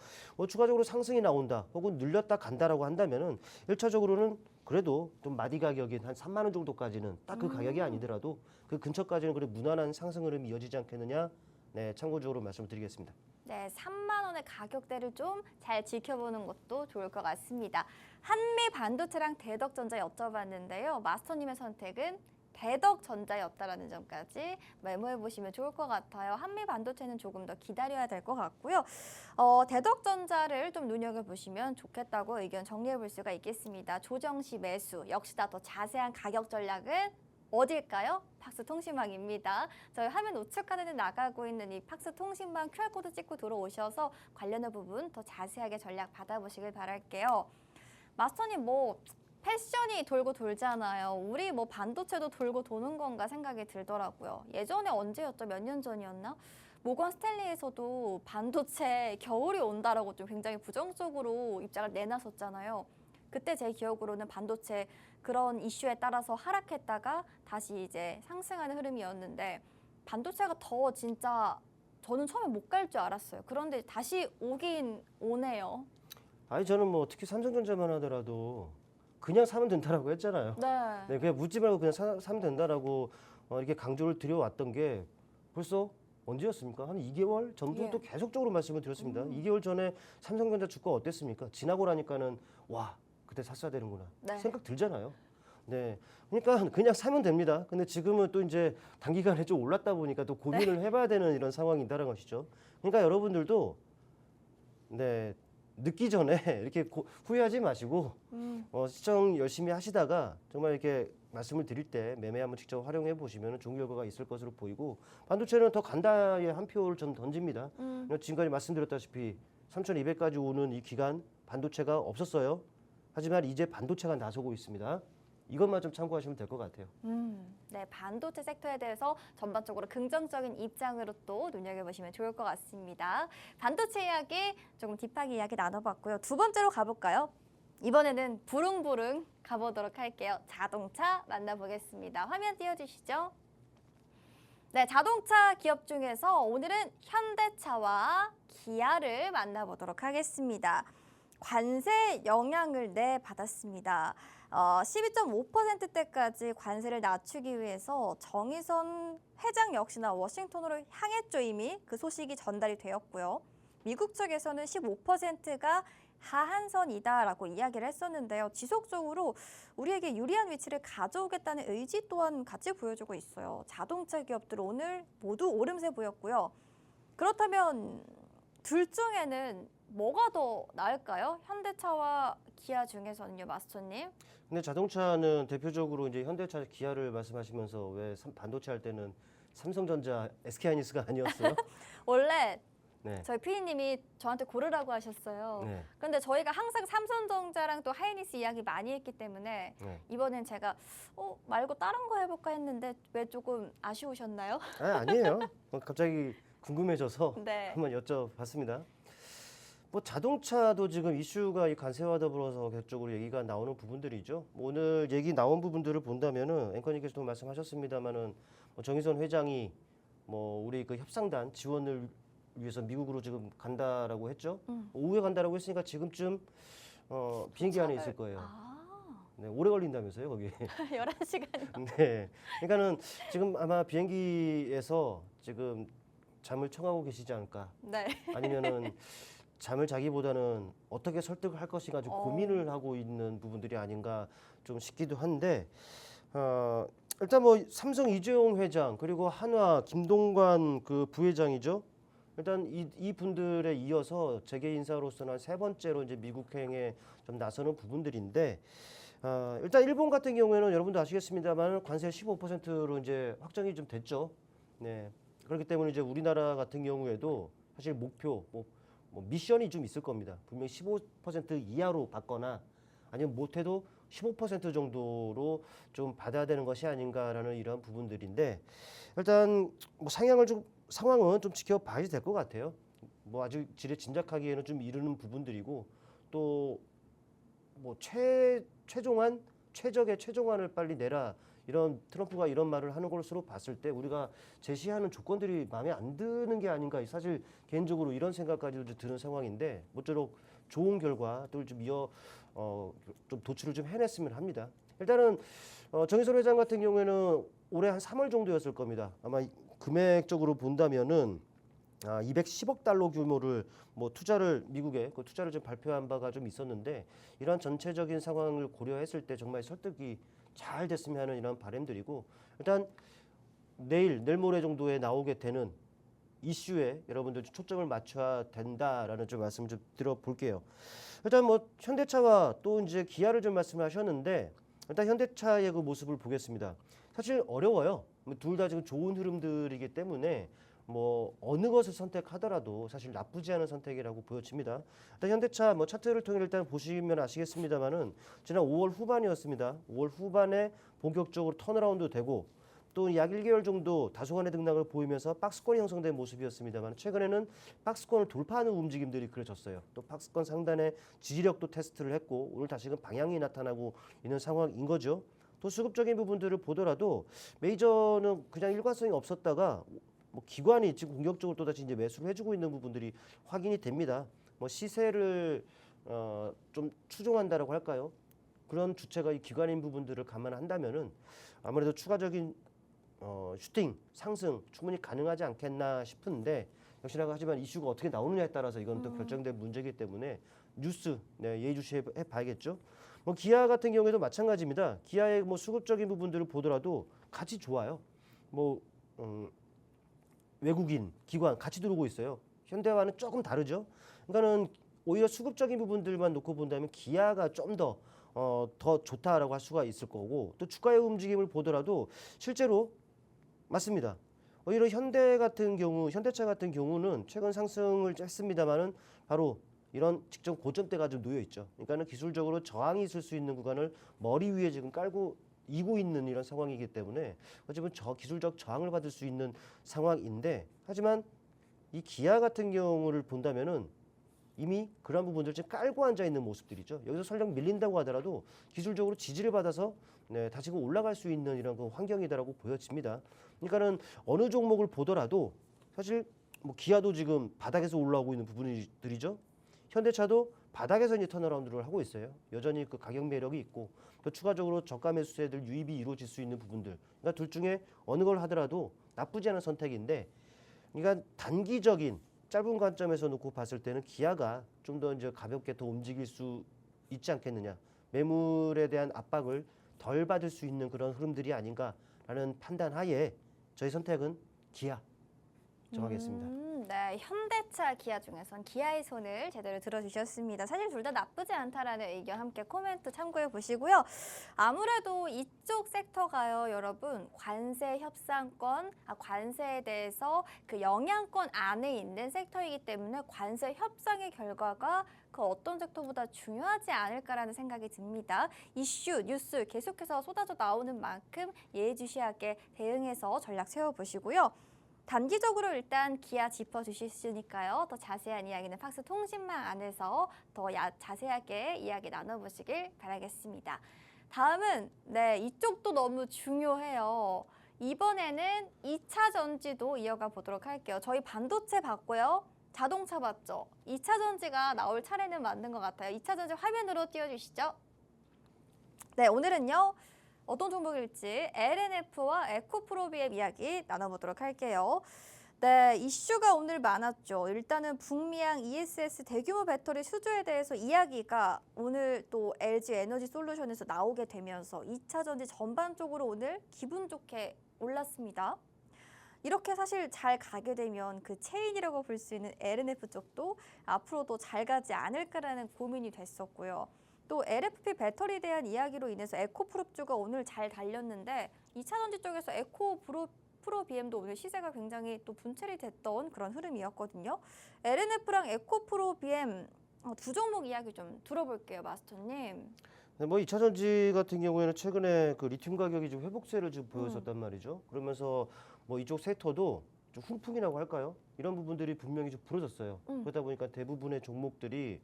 추가적으로 상승이 나온다 혹은 늘렸다 간다라고 한다면은 1차적으로는 그래도 좀 마디 가격인 한 3만 원 정도까지는 딱 그 가격이 아니더라도 그 근처까지는 그래 무난한 상승 흐름이 이어지지 않겠느냐. 네, 참고적으로 말씀드리겠습니다. 네, 3만 원의 가격대를 좀 잘 지켜보는 것도 좋을 것 같습니다. 한미 반도체랑 대덕전자 여쭤봤는데요. 마스터님의 선택은 대덕전자였다라는 점까지 메모해 보시면 좋을 것 같아요. 한미 반도체는 조금 더 기다려야 될 것 같고요. 대덕전자를 좀 눈여겨보시면 좋겠다고 의견 정리해 볼 수가 있겠습니다. 조정시 매수, 역시나 더 자세한 가격 전략은 어딜까요? 팍스통신망입니다. 저희 화면 우측 카드에 나가고 있는 이 팍스통신망 QR코드 찍고 들어오셔서 관련된 부분 더 자세하게 전략 받아보시길 바랄게요. 마스터님 패션이 돌고 돌잖아요. 우리 반도체도 돌고 도는 건가 생각이 들더라고요. 예전에 언제였죠? 몇 년 전이었나? 모건 스탠리에서도 반도체 겨울이 온다라고 좀 굉장히 부정적으로 입장을 내놨었잖아요. 그때 제 기억으로는 반도체 그런 이슈에 따라서 하락했다가 다시 이제 상승하는 흐름이었는데, 반도체가 더 진짜 저는 처음에 못 갈 줄 알았어요. 그런데 다시 오긴 오네요. 아니 저는 특히 삼성전자만 하더라도 그냥 사면 된다라고 했잖아요. 네. 그냥 묻지 말고 그냥 사면 된다라고 이렇게 강조를 드려왔던 게 벌써 언제였습니까? 한 2개월 전부터 계속적으로 말씀을 드렸습니다. 2개월 전에 삼성전자 주가 어땠습니까? 지나고 나니까는 와, 그때 샀어야 되는구나 생각 들잖아요. 네, 그러니까 그냥 사면 됩니다. 근데 지금은 또 이제 단기간에 좀 올랐다 보니까 또 고민을 해봐야 되는 이런 상황이다라는 것이죠. 그러니까 여러분들도 늦기 전에 이렇게 후회하지 마시고 시청 열심히 하시다가 정말 이렇게 말씀을 드릴 때 매매 한번 직접 활용해 보시면 좋은 결과가 있을 것으로 보이고, 반도체는 더 간다에 한 표를 전 던집니다. 지금까지 말씀드렸다시피 3,200까지 오는 이 기간 반도체가 없었어요. 하지만 이제 반도체가 나서고 있습니다. 이것만 좀 참고하시면 될 것 같아요. 네, 반도체 섹터에 대해서 전반적으로 긍정적인 입장으로 또 눈여겨보시면 좋을 것 같습니다. 반도체 이야기 조금 딥하게 이야기 나눠봤고요. 두 번째로 가볼까요? 이번에는 부릉부릉 가보도록 할게요. 자동차 만나보겠습니다. 화면 띄워주시죠. 네, 자동차 기업 중에서 오늘은 현대차와 기아를 만나보도록 하겠습니다. 관세 영향을 받았습니다. 12.5%대까지 관세를 낮추기 위해서 정의선 회장 역시나 워싱턴으로 향했죠. 이미 그 소식이 전달이 되었고요. 미국 측에서는 15%가 하한선이다라고 이야기를 했었는데요. 지속적으로 우리에게 유리한 위치를 가져오겠다는 의지 또한 같이 보여주고 있어요. 자동차 기업들 오늘 모두 오름세 보였고요. 그렇다면 둘 중에는 뭐가 더 나을까요? 현대차와 기아 중에서는요, 마스터님? 근데 자동차는 대표적으로 이제 현대차, 기아를 말씀하시면서 왜 반도체 할 때는 삼성전자, SK하이닉스가 아니었어요? 원래 네. 저희 피디님이 저한테 고르라고 하셨어요. 네. 근데 저희가 항상 삼성전자랑 또 하이닉스 이야기 많이 했기 때문에 네. 이번엔 제가 말고 다른 거 해볼까 했는데 왜 조금 아쉬우셨나요? 아니에요. 갑자기 궁금해져서 네. 한번 여쭤봤습니다. 뭐 자동차도 지금 이슈가 이 관세와 더불어서 계속적으로 얘기가 나오는 부분들이죠. 뭐 오늘 얘기 나온 부분들을 본다면은 앵커님께서도 말씀하셨습니다만은 정의선 회장이 뭐 우리 그 협상단 지원을 위해서 미국으로 지금 간다라고 했죠. 오후에 간다라고 했으니까 지금쯤 비행기 안에 있을 거예요. 네, 오래 걸린다면서요, 거기. 11시간이요. 네. 그러니까는 지금 아마 비행기에서 지금 잠을 청하고 계시지 않을까. 네. 아니면은 잠을 자기보다는 어떻게 설득을 할 것인가 좀 고민을 하고 있는 부분들이 아닌가 좀 싶기도 한데 일단 뭐 삼성 이재용 회장 그리고 한화 김동관 그 부회장이죠. 일단 이 분들에 이어서 재계 인사로서는 세 번째로 이제 미국행에 좀 나서는 부분들인데 일단 일본 같은 경우에는 여러분도 아시겠습니다만 관세 15%로 이제 확정이 좀 됐죠. 네. 그렇기 때문에 이제 우리나라 같은 경우에도 사실 목표 뭐 미션이 좀 있을 겁니다. 분명히 15% 이하로 받거나 아니면 못해도 15% 정도로 좀 받아야 되는 것이 아닌가라는 이런 부분들인데 일단 뭐 상황은 좀 지켜봐야 될 것 같아요. 뭐 아주 지레 짐작하기에는 좀 이르는 부분들이고 또 뭐 최적의 최종안을 빨리 내라. 이런 트럼프가 이런 말을 하는 것으로 봤을 때 우리가 제시하는 조건들이 마음에 안 드는 게 아닌가 사실 개인적으로 이런 생각까지도 드는 상황인데 모쪼록 좋은 결과 좀 도출을 좀 해냈으면 합니다. 일단은 정의선 회장 같은 경우에는 올해 한 3월 정도였을 겁니다. 아마 금액적으로 본다면은 210억 달러 규모를 뭐 투자를 미국에 그 투자를 좀 발표한 바가 좀 있었는데 이러한 전체적인 상황을 고려했을 때 정말 설득이 잘 됐으면 하는 이런 바람들이고 일단 내일 모레 정도에 나오게 되는 이슈에 여러분들 초점을 맞춰야 된다라는 좀 말씀 좀 들어볼게요. 일단 뭐 현대차와 또 이제 기아를 좀 말씀하셨는데 일단 현대차의 그 모습을 보겠습니다. 사실 어려워요. 둘 다 지금 좋은 흐름들이기 때문에 뭐 어느 것을 선택하더라도 사실 나쁘지 않은 선택이라고 보여집니다. 일단 현대차 뭐 차트를 통해 일단 보시면 아시겠습니다만은 지난 5월 후반이었습니다. 5월 후반에 본격적으로 턴어라운드 되고 또 약 1개월 정도 다소간의 등락을 보이면서 박스권이 형성된 모습이었습니다만 최근에는 박스권을 돌파하는 움직임들이 그려졌어요. 또 박스권 상단의 지지력도 테스트를 했고 오늘 다시금 방향이 나타나고 있는 상황인 거죠. 또 수급적인 부분들을 보더라도 메이저는 그냥 일관성이 없었다가 뭐 기관이 지금 공격적으로 또다시 이제 매수를 해주고 있는 부분들이 확인이 됩니다. 뭐 시세를 좀 추종한다라고 할까요? 그런 주체가 이 기관인 부분들을 감안한다면은 아무래도 추가적인 슈팅 상승 충분히 가능하지 않겠나 싶은데 역시나 하지만 이슈가 어떻게 나오느냐에 따라서 이건 또 결정된 문제이기 때문에 뉴스 예의주시해 봐야겠죠. 뭐 기아 같은 경우에도 마찬가지입니다. 기아의 뭐 수급적인 부분들을 보더라도 같이 좋아요. 뭐 외국인 기관 같이 들어오고 있어요. 현대와는 조금 다르죠. 그러니까는 오히려 수급적인 부분들만 놓고 본다면 기아가 좀 더 좋다라고 할 수가 있을 거고 또 주가의 움직임을 보더라도 실제로 맞습니다. 오히려 현대차 같은 경우는 최근 상승을 했습니다만은 바로 이런 직전 고점대가 좀 놓여 있죠. 그러니까는 기술적으로 저항이 있을 수 있는 구간을 머리 위에 지금 깔고 이고 있는 이런 상황이기 때문에 어쩌면 기술적 저항을 받을 수 있는 상황인데 하지만 이 기아 같은 경우를 본다면은 이미 그런 부분들 좀 깔고 앉아 있는 모습들이죠. 여기서 설령 밀린다고 하더라도 기술적으로 지지를 받아서 다시금 올라갈 수 있는 이런 그 환경이다라고 보여집니다. 그러니까는 어느 종목을 보더라도 사실 뭐 기아도 지금 바닥에서 올라오고 있는 부분들이죠. 현대차도 바닥에서 이제 턴어라운드를 하고 있어요. 여전히 그 가격 매력이 있고 또 추가적으로 저가 매수세들 유입이 이루어질 수 있는 부분들. 그러니까 둘 중에 어느 걸 하더라도 나쁘지 않은 선택인데, 그러니까 단기적인 짧은 관점에서 놓고 봤을 때는 기아가 좀 더 이제 가볍게 더 움직일 수 있지 않겠느냐. 매물에 대한 압박을 덜 받을 수 있는 그런 흐름들이 아닌가라는 판단하에 저희 선택은 기아 정하겠습니다. 네, 현대차, 기아 중에선 기아의 손을 제대로 들어주셨습니다. 사실 둘 다 나쁘지 않다라는 의견 함께 코멘트 참고해 보시고요. 아무래도 이쪽 섹터가요, 여러분, 관세 협상권, 관세에 대해서 그 영향권 안에 있는 섹터이기 때문에 관세 협상의 결과가 그 어떤 섹터보다 중요하지 않을까라는 생각이 듭니다. 이슈, 뉴스 계속해서 쏟아져 나오는 만큼 예의주시하게 대응해서 전략 세워보시고요. 단기적으로 일단 기아 짚어주셨으니까요. 더 자세한 이야기는 팍스 통신망 안에서 더 자세하게 이야기 나눠보시길 바라겠습니다. 다음은 네, 이쪽도 너무 중요해요. 이번에는 2차 전지도 이어가 보도록 할게요. 저희 반도체 봤고요. 자동차 봤죠? 2차 전지가 나올 차례는 맞는 것 같아요. 2차 전지 화면으로 띄워주시죠. 네, 오늘은요. 어떤 종목일지 LNF와 에코프로비엠 이야기 나눠보도록 할게요. 네, 이슈가 오늘 많았죠. 일단은 북미양 ESS 대규모 배터리 수주에 대해서 이야기가 오늘 또 LG 에너지 솔루션에서 나오게 되면서 2차 전지 전반적으로 오늘 기분 좋게 올랐습니다. 이렇게 사실 잘 가게 되면 그 체인이라고 볼 수 있는 LNF 쪽도 앞으로도 잘 가지 않을까라는 고민이 됐었고요. 또 LFP 배터리에 대한 이야기로 인해서 에코프롭주가 오늘 잘 달렸는데 2차 전지 쪽에서 에코프로비엠도 오늘 시세가 굉장히 또 분출이 됐던 그런 흐름이었거든요. LNF랑 에코프로비엠 두 종목 이야기 좀 들어볼게요, 마스터님. 네, 뭐 2차 전지 같은 경우에는 최근에 그 리튬 가격이 좀 회복세를 좀 보였었단 말이죠. 그러면서 뭐 이쪽 섹터도 좀 훈풍이라고 할까요? 이런 부분들이 분명히 좀 부러졌어요. 그러다 보니까 대부분의 종목들이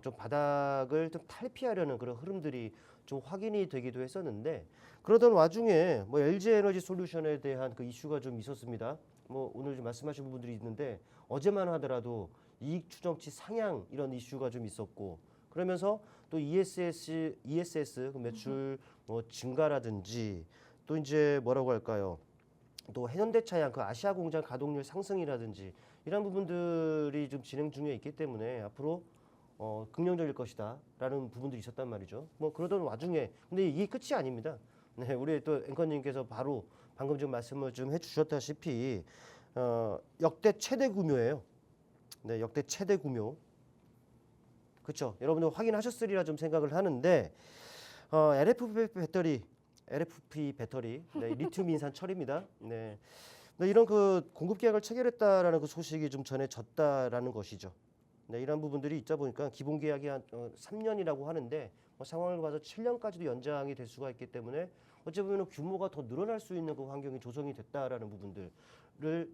좀 바닥을 좀 탈피하려는 그런 흐름들이 좀 확인이 되기도 했었는데 그러던 와중에 뭐 LG 에너지 솔루션에 대한 그 이슈가 좀 있었습니다. 뭐 오늘 좀 말씀하신 부분들이 있는데 어제만 하더라도 이익 추정치 상향 이런 이슈가 좀 있었고 그러면서 또 ESS 그 매출 뭐 증가라든지 또 이제 뭐라고 할까요? 또 현대차양 그 아시아 공장 가동률 상승이라든지 이런 부분들이 좀 진행 중에 있기 때문에 앞으로 긍정적일 것이다라는 부분들이 있었단 말이죠. 뭐 그러던 와중에 근데 이게 끝이 아닙니다. 네, 우리 또 앵커님께서 바로 방금 좀 말씀을 좀 해주셨다시피 역대 최대 구묘예요. 네, 역대 최대 구묘. 그렇죠. 여러분들 확인하셨으리라 좀 생각을 하는데 LFP 배터리, 네, 리튬 인산 철입니다. 네. 네, 이런 그 공급 계약을 체결했다라는 그 소식이 좀 전해졌다라는 것이죠. 네, 이런 부분들이 있다 보니까 기본 계약이 한 3년이라고 하는데 상황을 봐서 7년까지도 연장이 될 수가 있기 때문에 어찌 보면 규모가 더 늘어날 수 있는 그 환경이 조성이 됐다라는 부분들을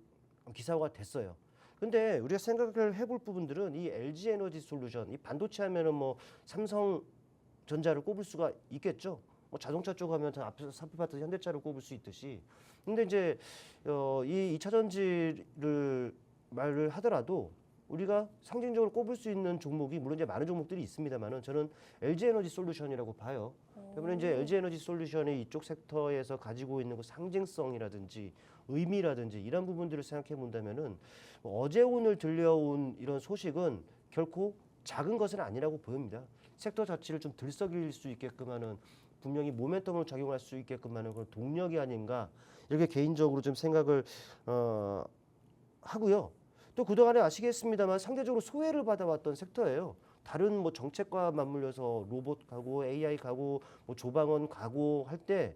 기사화가 됐어요. 근데 우리가 생각을 해볼 부분들은 이 LG 에너지 솔루션, 이 반도체 하면은 뭐 삼성전자를 꼽을 수가 있겠죠. 뭐 자동차 쪽 하면 앞에서 살펴봤던 현대차를 꼽을 수 있듯이. 근데 이제 이 2차 전지를 말을 하더라도 우리가 상징적으로 꼽을 수 있는 종목이 물론 이제 많은 종목들이 있습니다만은 저는 LG 에너지 솔루션이라고 봐요. 때문에 이제 LG 에너지 솔루션이 이쪽 섹터에서 가지고 있는 그 상징성이라든지 의미라든지 이런 부분들을 생각해 본다면은 어제 오늘 들려온 이런 소식은 결코 작은 것은 아니라고 보입니다. 섹터 자체를 좀 들썩일 수 있게끔 하는 분명히 모멘텀으로 작용할 수 있게끔 하는 그런 동력이 아닌가 이렇게 개인적으로 좀 생각을 하고요. 또 그동안에 아시겠습니다만 상대적으로 소외를 받아왔던 섹터예요. 다른 뭐 정책과 맞물려서 로봇 가고 AI 가고 뭐 조방원 가고 할 때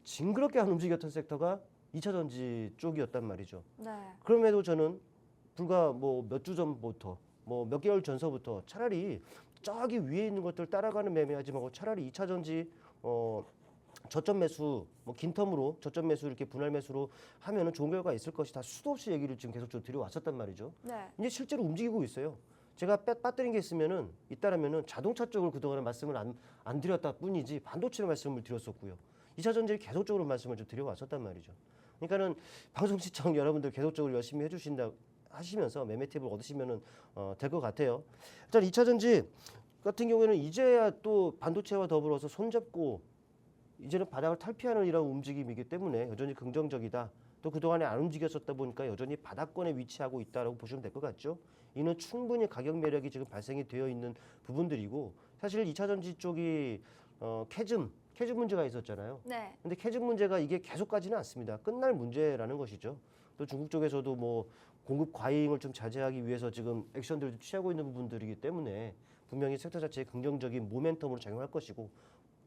징그럽게 안 움직였던 섹터가 2차 전지 쪽이었단 말이죠. 네. 그럼에도 저는 불과 뭐 몇 주 전부터 뭐 몇 개월 전서부터 차라리 저기 위에 있는 것들 따라가는 매매하지 말고 차라리 2차 전지 저점 매수 뭐 긴 텀으로 저점 매수 이렇게 분할 매수로 하면은 좋은 결과가 있을 것이다. 수도 없이 얘기를 지금 계속 드려왔었단 말이죠. 네. 이제 실제로 움직이고 있어요. 제가 빠뜨린 게 있으면은 있다라면은 자동차 쪽을 그동안에 말씀을 안 드렸다 뿐이지 반도체 말씀을 드렸었고요. 2차 전지를 계속적으로 말씀을 좀 드려왔었단 말이죠. 그러니까는 방송 시청 여러분들 계속적으로 열심히 해주신다 하시면서 매매 팁을 얻으시면은 될 것 같아요. 일단 2차 전지 같은 경우에는 이제야 또 반도체와 더불어서 손잡고 이제는 바닥을 탈피하는 이런 움직임이기 때문에 여전히 긍정적이다. 또 그동안에 안 움직였었다 보니까 여전히 바닥권에 위치하고 있다라고 보시면 될 것 같죠. 이는 충분히 가격 매력이 지금 발생이 되어 있는 부분들이고 사실 2차 전지 쪽이 캐즘 문제가 있었잖아요. 네. 근데 캐즘 문제가 이게 계속 가지는 않습니다. 끝날 문제라는 것이죠. 또 중국 쪽에서도 뭐 공급 과잉을 좀 자제하기 위해서 지금 액션들을 좀 취하고 있는 부분들이기 때문에 분명히 섹터 자체에 긍정적인 모멘텀으로 작용할 것이고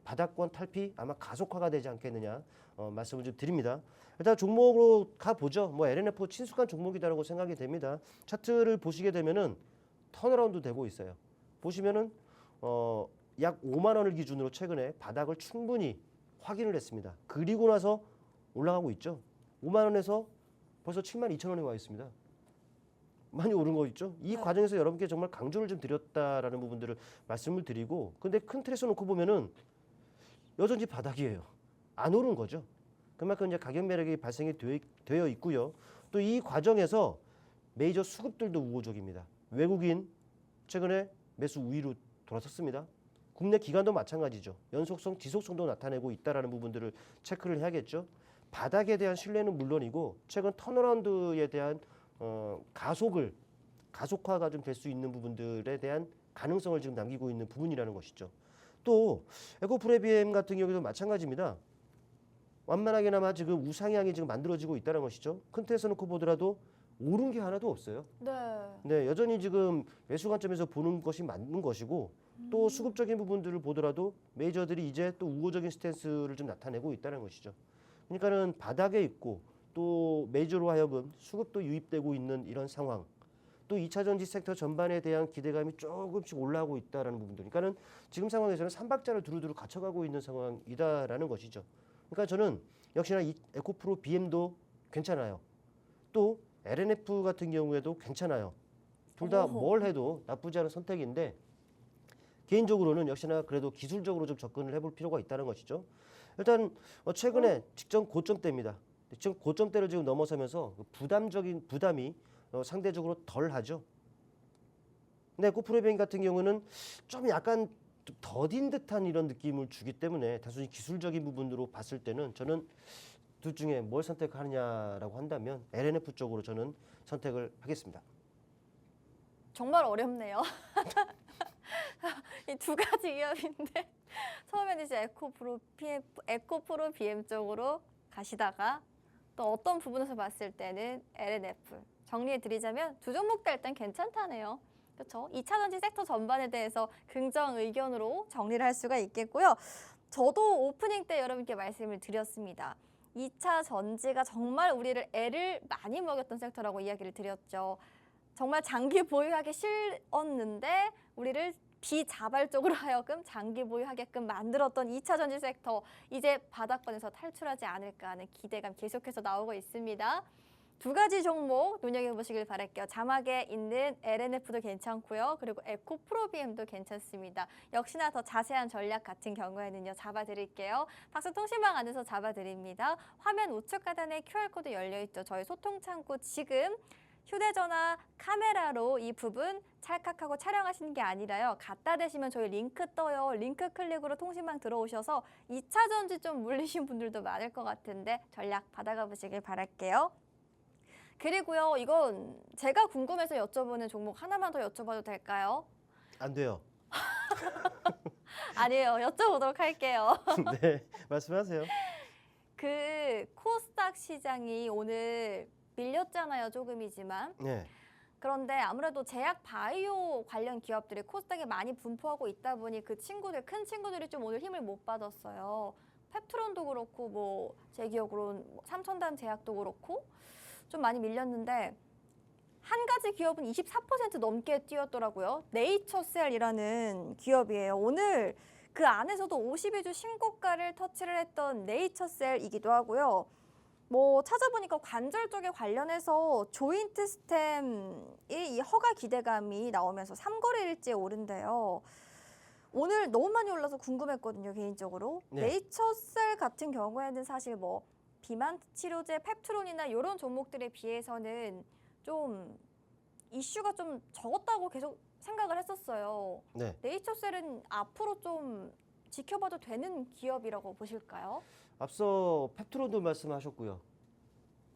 바닥권 탈피 아마 가속화가 되지 않겠느냐 말씀을 좀 드립니다. 일단 종목으로 가보죠. 뭐 LNF 친숙한 종목이다라고 생각이 됩니다. 차트를 보시게 되면은 턴어라운드 되고 있어요. 보시면은 약 5만 원을 기준으로 최근에 바닥을 충분히 확인을 했습니다. 그리고 나서 올라가고 있죠. 5만 원에서 벌써 7만 2천 원에 와 있습니다. 많이 오른 거 있죠. 이 과정에서 여러분께 정말 강조를 좀 드렸다라는 부분들을 말씀을 드리고, 근데 큰 틀에서 놓고 보면은 여전히 바닥이에요. 안 오른 거죠. 그만큼 이제 가격 매력이 발생이 되어 있고요. 또 이 과정에서 메이저 수급들도 우호적입니다. 외국인 최근에 매수 우위로 돌아섰습니다. 국내 기관도 마찬가지죠. 연속성, 지속성도 나타내고 있다라는 부분들을 체크를 해야겠죠. 바닥에 대한 신뢰는 물론이고 최근 턴어라운드에 대한 가속화가 좀 될 수 있는 부분들에 대한 가능성을 지금 남기고 있는 부분이라는 것이죠. 또 에코프레비엠 같은 경우도 마찬가지입니다. 완만하게나마 지금 우상향이 지금 만들어지고 있다는 것이죠. 큰 틀에서 놓고 보더라도 오른 게 하나도 없어요. 네, 여전히 지금 매수 관점에서 보는 것이 맞는 것이고 또 수급적인 부분들을 보더라도 메이저들이 이제 또 우호적인 스탠스를 좀 나타내고 있다는 것이죠. 그러니까는 바닥에 있고 또 메이저로 하여금 수급도 유입되고 있는 이런 상황. 또 2차 전지 섹터 전반에 대한 기대감이 조금씩 올라오고 있다라는 부분들. 그러니까는 지금 상황에서는 삼박자를 두루두루 갖춰가고 있는 상황이다라는 것이죠. 그러니까 저는 역시나 이 에코프로 BM도 괜찮아요. 또 LNF 같은 경우에도 괜찮아요. 둘 다 뭘 해도 나쁘지 않은 선택인데 개인적으로는 역시나 그래도 기술적으로 좀 접근을 해볼 필요가 있다는 것이죠. 일단 최근에 직전 고점대입니다. 지금 고점대를 지금 넘어서면서 부담이 상대적으로 덜하죠. 근데 에코프로비엠 같은 경우는 좀 약간 좀 더딘 듯한 이런 느낌을 주기 때문에 단순히 기술적인 부분으로 봤을 때는 저는 둘 중에 뭘 선택하느냐라고 한다면 LNF 쪽으로 저는 선택을 하겠습니다. 정말 어렵네요. 이 두 가지 기업인데 처음에는 이제 에코프로 BM 쪽으로 가시다가 또 어떤 부분에서 봤을 때는 LNF 정리해 드리자면 두 종목 다 일단 괜찮다네요. 그렇죠? 2차 전지 섹터 전반에 대해서 긍정 의견으로 정리를 할 수가 있겠고요. 저도 오프닝 때 여러분께 말씀을 드렸습니다. 2차 전지가 정말 우리를 애를 많이 먹였던 섹터라고 이야기를 드렸죠. 정말 장기 보유하기 싫었는데 우리를 비자발적으로 하여금 장기 보유하게끔 만들었던 2차 전지 섹터, 이제 바닥권에서 탈출하지 않을까 하는 기대감 계속해서 나오고 있습니다. 두 가지 종목 눈여겨보시길 바랄게요. 자막에 있는 LNF도 괜찮고요. 그리고 에코프로비엠도 괜찮습니다. 역시나 더 자세한 전략 같은 경우에는요. 잡아드릴게요. 박스통신망 안에서 잡아드립니다. 화면 우측 하단에 QR코드 열려있죠. 저희 소통창구 지금 휴대전화 카메라로 이 부분 찰칵하고 촬영하시는 게 아니라요. 갖다 대시면 저희 링크 떠요. 링크 클릭으로 통신망 들어오셔서 2차 전지 좀 물리신 분들도 많을 것 같은데 전략 받아가 보시길 바랄게요. 그리고요, 이건 제가 궁금해서 여쭤보는 종목 하나만 더 여쭤봐도 될까요? 안 돼요. 아니에요. 여쭤보도록 할게요. 네, 말씀하세요. 그 코스닥 시장이 오늘 밀렸잖아요. 조금이지만. 네. 그런데 아무래도 제약 바이오 관련 기업들이 코스닥에 많이 분포하고 있다 보니 그 친구들, 큰 친구들이 좀 오늘 힘을 못 받았어요. 펩트론도 그렇고 뭐 제 기억으로는 삼천단 제약도 그렇고 좀 많이 밀렸는데 한 가지 기업은 24% 넘게 뛰었더라고요. 네이처셀이라는 기업이에요. 오늘 그 안에서도 52주 신고가를 터치를 했던 네이처셀이기도 하고요. 뭐 찾아보니까 관절 쪽에 관련해서 조인트 스템이 이 허가 기대감이 나오면서 3거래일째 오른대요. 오늘 너무 많이 올라서 궁금했거든요, 개인적으로. 네. 네이처셀 같은 경우에는 사실 뭐 비만 치료제, 펩트론이나 이런 종목들에 비해서는 좀 이슈가 좀 적었다고 계속 생각을 했었어요. 네. 네이처셀은 앞으로 좀 지켜봐도 되는 기업이라고 보실까요? 앞서 펩트론도 말씀하셨고요.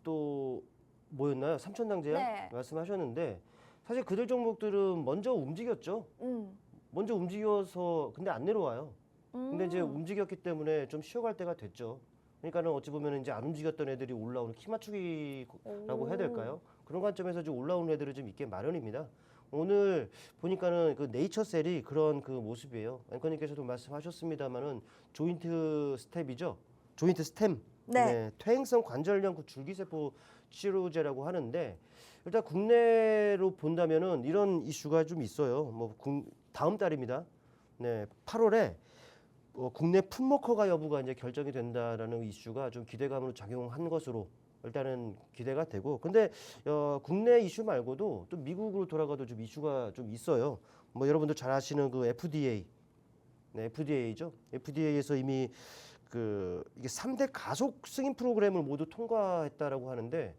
또 뭐였나요? 삼천당제약 네. 말씀하셨는데 사실 그들 종목들은 먼저 움직였죠. 먼저 움직여서 근데 안 내려와요. 근데 이제 움직였기 때문에 좀 쉬어갈 때가 됐죠. 그러니까는 어찌 보면 이제 안 움직였던 애들이 올라오는 키 맞추기라고 해야 될까요? 그런 관점에서 좀 올라오는 애들은 좀 있게 마련입니다. 오늘 보니까는 그 네이처셀이 그런 그 모습이에요. 앵커님께서도 말씀하셨습니다만은 조인트 스텝이죠. 조인트 스템. 네. 퇴행성 관절염 그 줄기세포 치료제라고 하는데 일단 국내로 본다면은 이런 이슈가 좀 있어요. 다음 달입니다. 네, 8월에 국내 품목허가 여부가 이제 결정이 된다라는 이슈가 좀 기대감으로 작용한 것으로 일단은 기대가 되고, 근데 국내 이슈 말고도 또 미국으로 돌아가도 좀 이슈가 좀 있어요. 뭐 여러분들 잘 아시는 그 FDA, 네, FDA죠. FDA에서 이미 이게 3대 가속 승인 프로그램을 모두 통과했다라고 하는데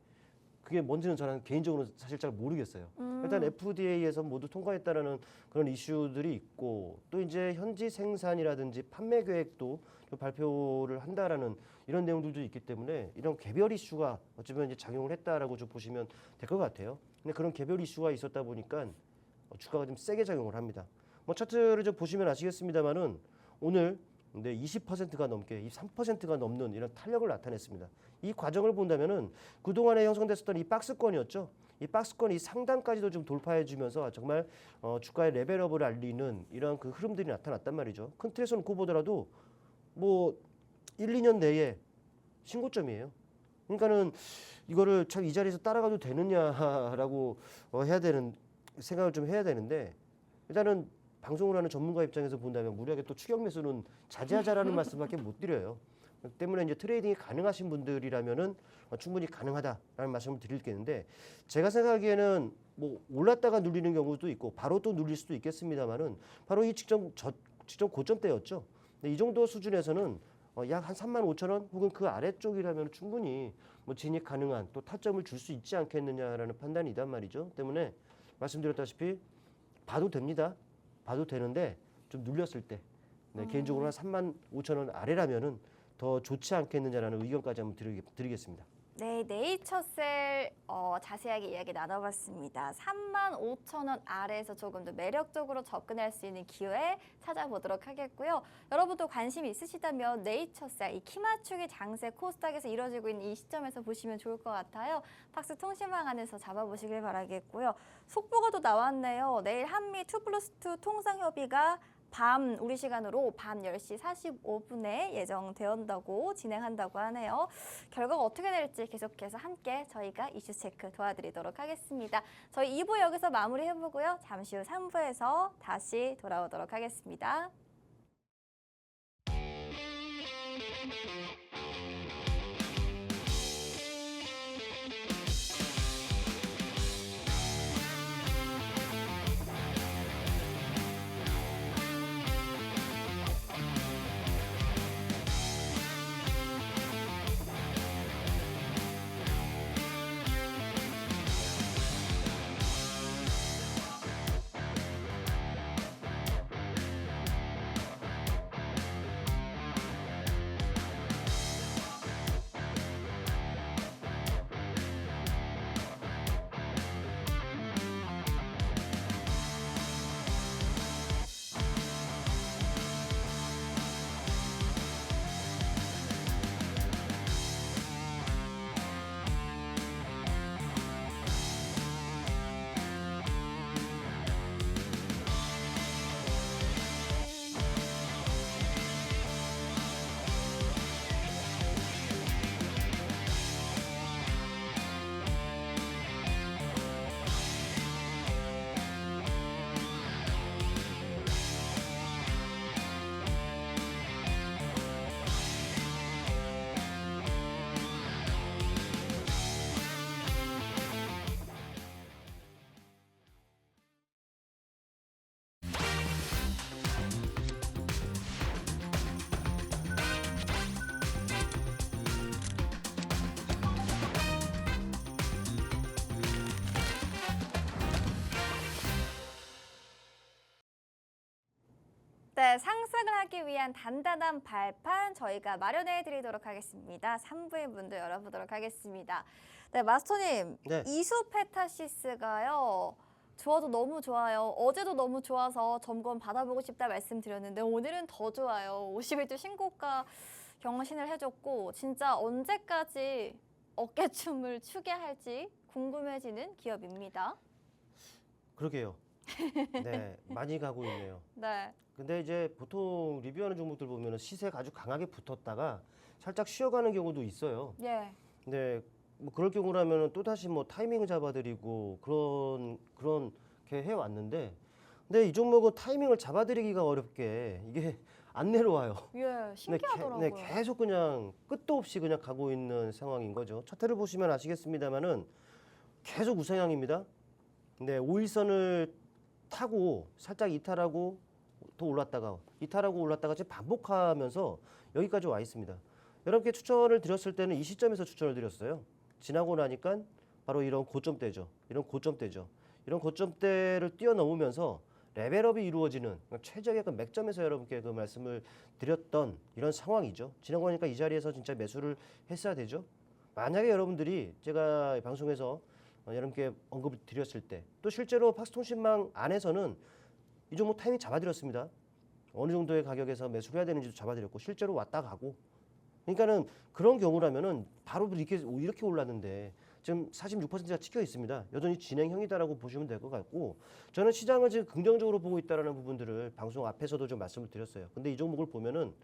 그게 뭔지는 저는 개인적으로 사실 잘 모르겠어요. 일단 FDA에서 모두 통과했다라는 그런 이슈들이 있고, 또 이제 현지 생산이라든지 판매 계획도 좀 발표를 한다라는 이런 내용들도 있기 때문에 이런 개별 이슈가 어쩌면 이제 작용을 했다라고 좀 보시면 될 것 같아요. 근데 그런 개별 이슈가 있었다 보니까 주가가 좀 세게 작용을 합니다. 뭐 차트를 좀 보시면 아시겠습니다만은 오늘 20%가 넘게, 3%가 넘는 이런 탄력을 나타냈습니다. 이 과정을 본다면은 그동안에 형성됐었던 이 박스권이었죠. 이 박스권이 상단까지도 좀 돌파해주면서 정말 주가의 레벨업을 알리는 이런 그 흐름들이 나타났단 말이죠. 큰 틀에서 놓고 보더라도 뭐 1, 2년 내에 신고점이에요. 그러니까는 이거를 참 이 자리에서 따라가도 되느냐라고 해야 되는 생각을 좀 해야 되는데, 일단은 방송을 하는 전문가 입장에서 본다면 무리하게 또 추격 매수는 자제하자라는 말씀밖에 못 드려요. 그렇기 때문에 이제 트레이딩이 가능하신 분들이라면은 충분히 가능하다라는 말씀을 드리겠는데, 제가 생각하기에는 뭐 올랐다가 눌리는 경우도 있고 바로 또 눌릴 수도 있겠습니다만은 바로 이 직전 고점대였죠. 근데 이 정도 수준에서는 약 한 35,000원 혹은 그 아래쪽이라면 충분히 뭐 진입 가능한 또 타점을 줄 수 있지 않겠느냐라는 판단이단 말이죠. 때문에 말씀드렸다시피 봐도 됩니다. 봐도 되는데 좀 눌렸을 때 개인적으로 한 35,000원 아래라면은 더 좋지 않겠느냐라는 의견까지 한번 드리겠습니다. 네, 네이처셀 자세하게 이야기 나눠봤습니다. 35,000원 아래에서 조금 더 매력적으로 접근할 수 있는 기회 찾아보도록 하겠고요. 여러분도 관심이 있으시다면 네이처셀, 이 키 맞추기 장세 코스닥에서 이루어지고 있는 이 시점에서 보시면 좋을 것 같아요. 팍스 통신망 안에서 잡아보시길 바라겠고요. 속보가 또 나왔네요. 내일 한미 2+2 통상협의가 우리 시간으로 밤 10시 45분에 예정되었다고 진행한다고 하네요. 결과가 어떻게 될지 계속해서 함께 저희가 이슈 체크 도와드리도록 하겠습니다. 저희 2부 여기서 마무리해보고요. 잠시 후 3부에서 다시 돌아오도록 하겠습니다. 네, 상승을 하기 위한 단단한 발판 저희가 마련해 드리도록 하겠습니다. 3부의 문도 열어보도록 하겠습니다. 네, 마스터님, 네. 이수페타시스가요. 좋아도 너무 좋아요. 어제도 너무 좋아서 점검 받아보고 싶다 말씀드렸는데 오늘은 더 좋아요. 51주 신고가 경신을 해줬고 진짜 언제까지 어깨춤을 추게 할지 궁금해지는 기업입니다. 그러게요. 네, 많이 가고 있네요. 네. 근데 이제 보통 리뷰하는 종목들 보면은 시세가 아주 강하게 붙었다가 살짝 쉬어가는 경우도 있어요. 예. 근데 뭐 그럴 경우라면은 또 다시 뭐 타이밍을 잡아드리고 그렇게 해왔는데, 근데 이 종목은 타이밍을 잡아드리기가 어렵게 이게 안 내려와요. 예, 네, 신기하더라고요. 계속 그냥 끝도 없이 그냥 가고 있는 상황인 거죠. 차트를 보시면 아시겠습니다만은 계속 우상향입니다. 네, 5일선을 타고 살짝 이탈하고 또 올랐다가 이탈하고 올랐다가 지금 반복하면서 여기까지 와 있습니다. 여러분께 추천을 드렸을 때는 이 시점에서 추천을 드렸어요. 지나고 나니까 바로 이런 고점대죠. 이런 고점대를 뛰어넘으면서 레벨업이 이루어지는 최적의 그 맥점에서 여러분께 그 말씀을 드렸던 이런 상황이죠. 지나고 나니까 이 자리에서 진짜 매수를 했어야 되죠. 만약에 여러분들이 제가 방송에서 여러분께 언급을 드렸을 때 또 실제로 팍스통신망 안에서는 이 종목 타이밍 잡아드렸습니다. 어느 정도의 가격에서 매수를 해야 되는지도 잡아드렸고 실제로 왔다 가고, 그러니까는 그런 경우라면은 바로 이렇게 올랐는데 지금 46%가 찍혀 있습니다. 여전히 진행형이다라고 보시면 될 것 같고, 저는 시장을 지금 긍정적으로 보고 있다라는 부분들을 방송 앞에서도 좀 말씀을 드렸어요. 근데 이 종목을 보면은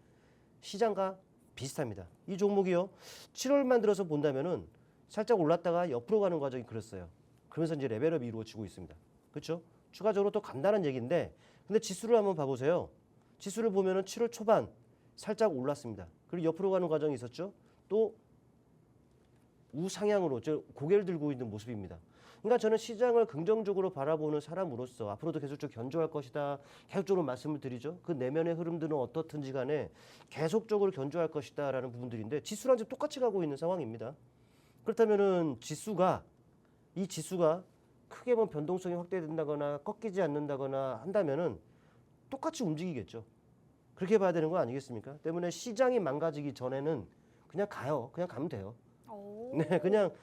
시장과 비슷합니다. 이 종목이요, 7월만 들어서 본다면은 살짝 올랐다가 옆으로 가는 과정이 그랬어요. 그러면서 이제 레벨업이 이루어지고 있습니다. 그렇죠? 추가적으로 또 간다는 얘기인데, 근데 지수를 한번 봐보세요. 지수를 보면은 7월 초반 살짝 올랐습니다. 그리고 옆으로 가는 과정이 있었죠. 또 우상향으로 고개를 들고 있는 모습입니다. 그러니까 저는 시장을 긍정적으로 바라보는 사람으로서 앞으로도 계속적으로 견조할 것이다, 계속적으로 말씀을 드리죠. 그 내면의 흐름들은 어떻든지 간에 계속적으로 견조할 것이다라는 부분들인데, 지수랑 지금 똑같이 가고 있는 상황입니다. 그렇다면은 이 지수가 크게 뭐 변동성이 확대된다거나 꺾이지 않는다거나 한다면은 똑같이 움직이겠죠. 그렇게 봐야 되는 거 아니겠습니까? 때문에 시장이 망가지기 전에는 그냥 가요. 그냥 가면 돼요. 오. 네, 그냥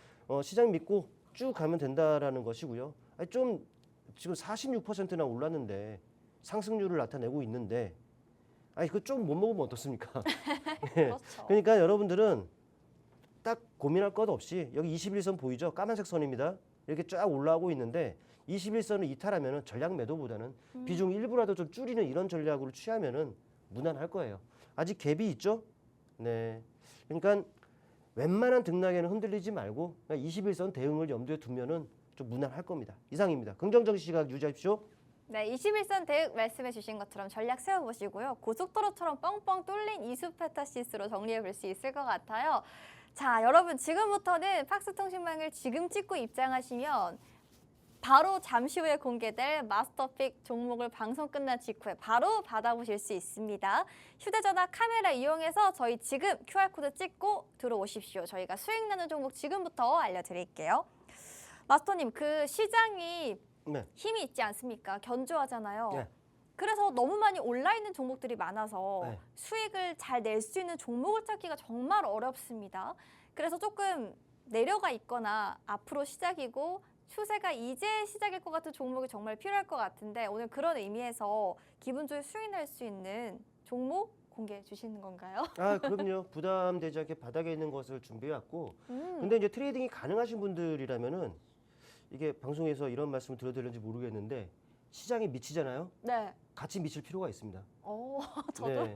시장 믿고 쭉 가면 된다라는 것이고요. 아니, 좀 지금 46%나 올랐는데 상승률을 나타내고 있는데, 아니 그거 좀 못 먹으면 어떻습니까? 네. 그렇죠. 그러니까 여러분들은 딱 고민할 것 없이 여기 21선 보이죠? 까만색 선입니다. 이렇게 쫙 올라오고 있는데 21선을 이탈하면은 전략 매도보다는 비중 일부라도 좀 줄이는 이런 전략으로 취하면은 무난할 거예요. 아직 갭이 있죠? 네. 그러니까 웬만한 등락에는 흔들리지 말고 21선 대응을 염두에 두면은 좀 무난할 겁니다. 이상입니다. 긍정적인 시각 유지하십시오. 네, 21선 대응 말씀해 주신 것처럼 전략 세워보시고요. 고속도로처럼 뻥뻥 뚫린 이수페타시스로 정리해 볼 수 있을 것 같아요. 자, 여러분 지금부터는 팍스통신망을 지금 찍고 입장하시면 바로 잠시 후에 공개될 마스터픽 종목을 방송 끝난 직후에 바로 받아보실 수 있습니다. 휴대전화 카메라 이용해서 저희 지금 QR코드 찍고 들어오십시오. 저희가 수익 나는 종목 지금부터 알려드릴게요. 마스터님, 그 시장이 네. 힘이 있지 않습니까? 견조하잖아요. 네. 그래서 너무 많이 올라 있는 종목들이 많아서 네. 수익을 잘 낼 수 있는 종목을 찾기가 정말 어렵습니다. 그래서 조금 내려가 있거나 앞으로 시작이고 추세가 이제 시작일 것 같은 종목이 정말 필요할 것 같은데, 오늘 그런 의미에서 기분 좋게 수익 낼 수 있는 종목 공개해 주시는 건가요? 아, 그럼요. 부담되지 않게 바닥에 있는 것을 준비해 왔고, 근데 이제 트레이딩이 가능하신 분들이라면은 이게 방송에서 이런 말씀을 드려드렸는지 모르겠는데 시장에 미치잖아요. 네. 같이 미칠 필요가 있습니다. 오, 저도. 네.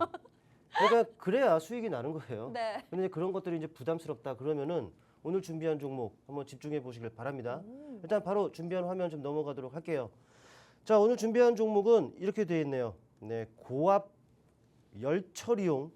그러니까 그래야 수익이 나는 거예요. 네. 근데 그런 것들이 이제 부담스럽다 그러면은 오늘 준비한 종목 한번 집중해 보시길 바랍니다. 일단 바로 준비한 화면 좀 넘어가도록 할게요. 자, 오늘 준비한 종목은 이렇게 되어 있네요. 네, 고압 열처리용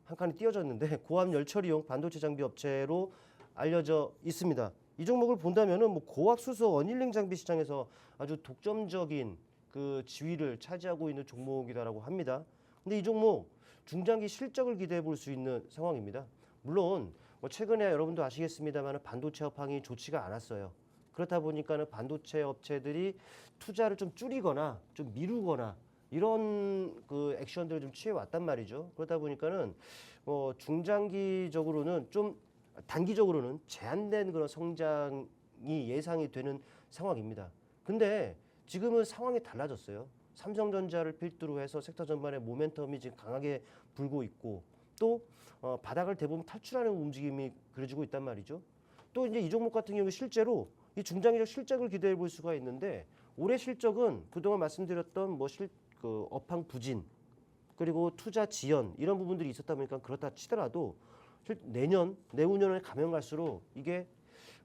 한 칸이 띄어졌는데 고압 열처리용 반도체 장비 업체로 알려져 있습니다. 이 종목을 본다면은 뭐 고압 수소 어닐링 장비 시장에서 아주 독점적인 그 지위를 차지하고 있는 종목이다라고 합니다. 근데 이 종목 중장기 실적을 기대해 볼 수 있는 상황입니다. 물론 뭐 최근에 여러분도 아시겠습니다만 반도체 업황이 좋지가 않았어요. 그렇다 보니까는 반도체 업체들이 투자를 좀 줄이거나 좀 미루거나 이런 그 액션들을 좀 취해 왔단 말이죠. 그러다 보니까는 중장기적으로는 좀 단기적으로는 제한된 그런 성장이 예상이 되는 상황입니다. 근데 지금은 상황이 달라졌어요. 삼성전자를 필두로 해서 섹터 전반의 모멘텀이 지금 강하게 불고 있고 또 바닥을 대부분 탈출하는 움직임이 그려지고 있단 말이죠. 또 이제 이 종목 같은 경우 실제로 이 중장기적 실적을 기대해 볼 수가 있는데 올해 실적은 그동안 말씀드렸던 그 업황 부진 그리고 투자 지연 이런 부분들이 있었다 보니까 그렇다 치더라도 내년, 내후년에 가면 갈수록 이게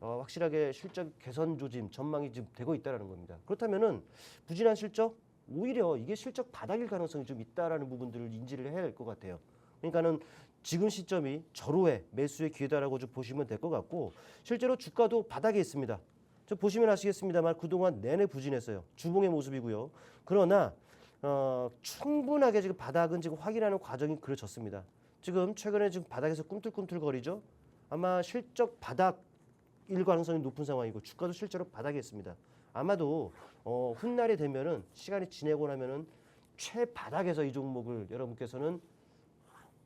확실하게 실적 개선 조짐 전망이 지금 되고 있다라는 겁니다. 그렇다면은 부진한 실적 오히려 이게 실적 바닥일 가능성이 좀 있다라는 부분들을 인지를 해야 될 것 같아요. 그러니까는 지금 시점이 절호의 매수의 기회다라고 좀 보시면 될 것 같고 실제로 주가도 바닥에 있습니다. 저 보시면 아시겠습니다만 그동안 내내 부진했어요. 주봉의 모습이고요. 그러나 충분하게 지금 바닥은 지금 확인하는 과정이 그려졌습니다. 지금 최근에 지금 바닥에서 꿈틀꿈틀거리죠. 아마 실적 바닥일 가능성이 높은 상황이고 주가도 실제로 바닥에 있습니다. 아마도 훗날이 되면은 시간이 지내고 나면은 최바닥에서 이 종목을 여러분께서는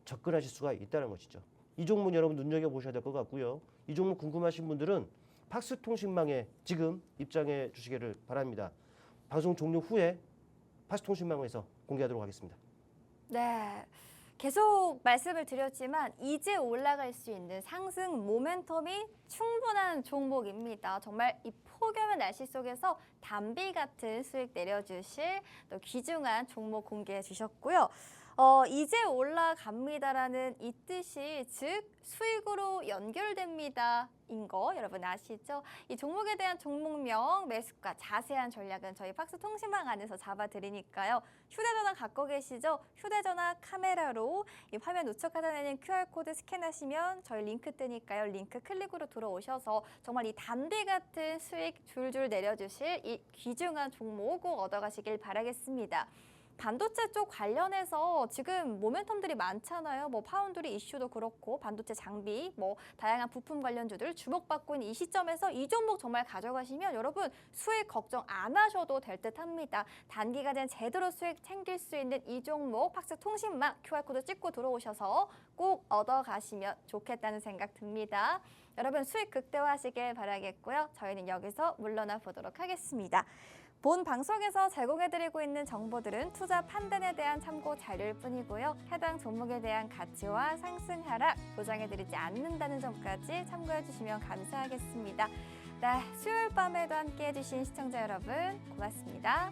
접근하실 수가 있다는 것이죠. 이 종목 여러분 눈여겨보셔야 될 것 같고요. 이 종목 궁금하신 분들은 팍스통신망에 지금 입장해 주시기를 바랍니다. 방송 종료 후에 팍스통신망에서 공개하도록 하겠습니다. 네. 계속 말씀을 드렸지만 이제 올라갈 수 있는 상승 모멘텀이 충분한 종목입니다. 정말 이 폭염의 날씨 속에서 담비 같은 수익 내려주실 또 귀중한 종목 공개해 주셨고요. 이제 올라갑니다라는 이 뜻이 즉 수익으로 연결됩니다. 인 거 여러분 아시죠? 이 종목에 대한 종목명, 매수가, 자세한 전략은 저희 팍스통신망 안에서 잡아드리니까요. 휴대전화 갖고 계시죠? 휴대전화 카메라로 이 화면 우측 하단에 있는 QR코드 스캔하시면 저희 링크 뜨니까요. 링크 클릭으로 들어오셔서 정말 이 담비 같은 수익 줄줄 내려주실 이 귀중한 종목 꼭 얻어가시길 바라겠습니다. 반도체 쪽 관련해서 지금 모멘텀들이 많잖아요. 뭐 파운드리 이슈도 그렇고 반도체 장비, 뭐 다양한 부품 관련주들 주목받고 있는 이 시점에서 이 종목 정말 가져가시면 여러분 수익 걱정 안 하셔도 될 듯합니다. 단기간에 제대로 수익 챙길 수 있는 이 종목 팍스통신망 QR코드 찍고 들어오셔서 꼭 얻어가시면 좋겠다는 생각 듭니다. 여러분 수익 극대화하시길 바라겠고요. 저희는 여기서 물러나 보도록 하겠습니다. 본 방송에서 제공해드리고 있는 정보들은 투자 판단에 대한 참고 자료일 뿐이고요. 해당 종목에 대한 가치와 상승 하락 보장해드리지 않는다는 점까지 참고해주시면 감사하겠습니다. 네, 수요일 밤에도 함께해주신 시청자 여러분 고맙습니다.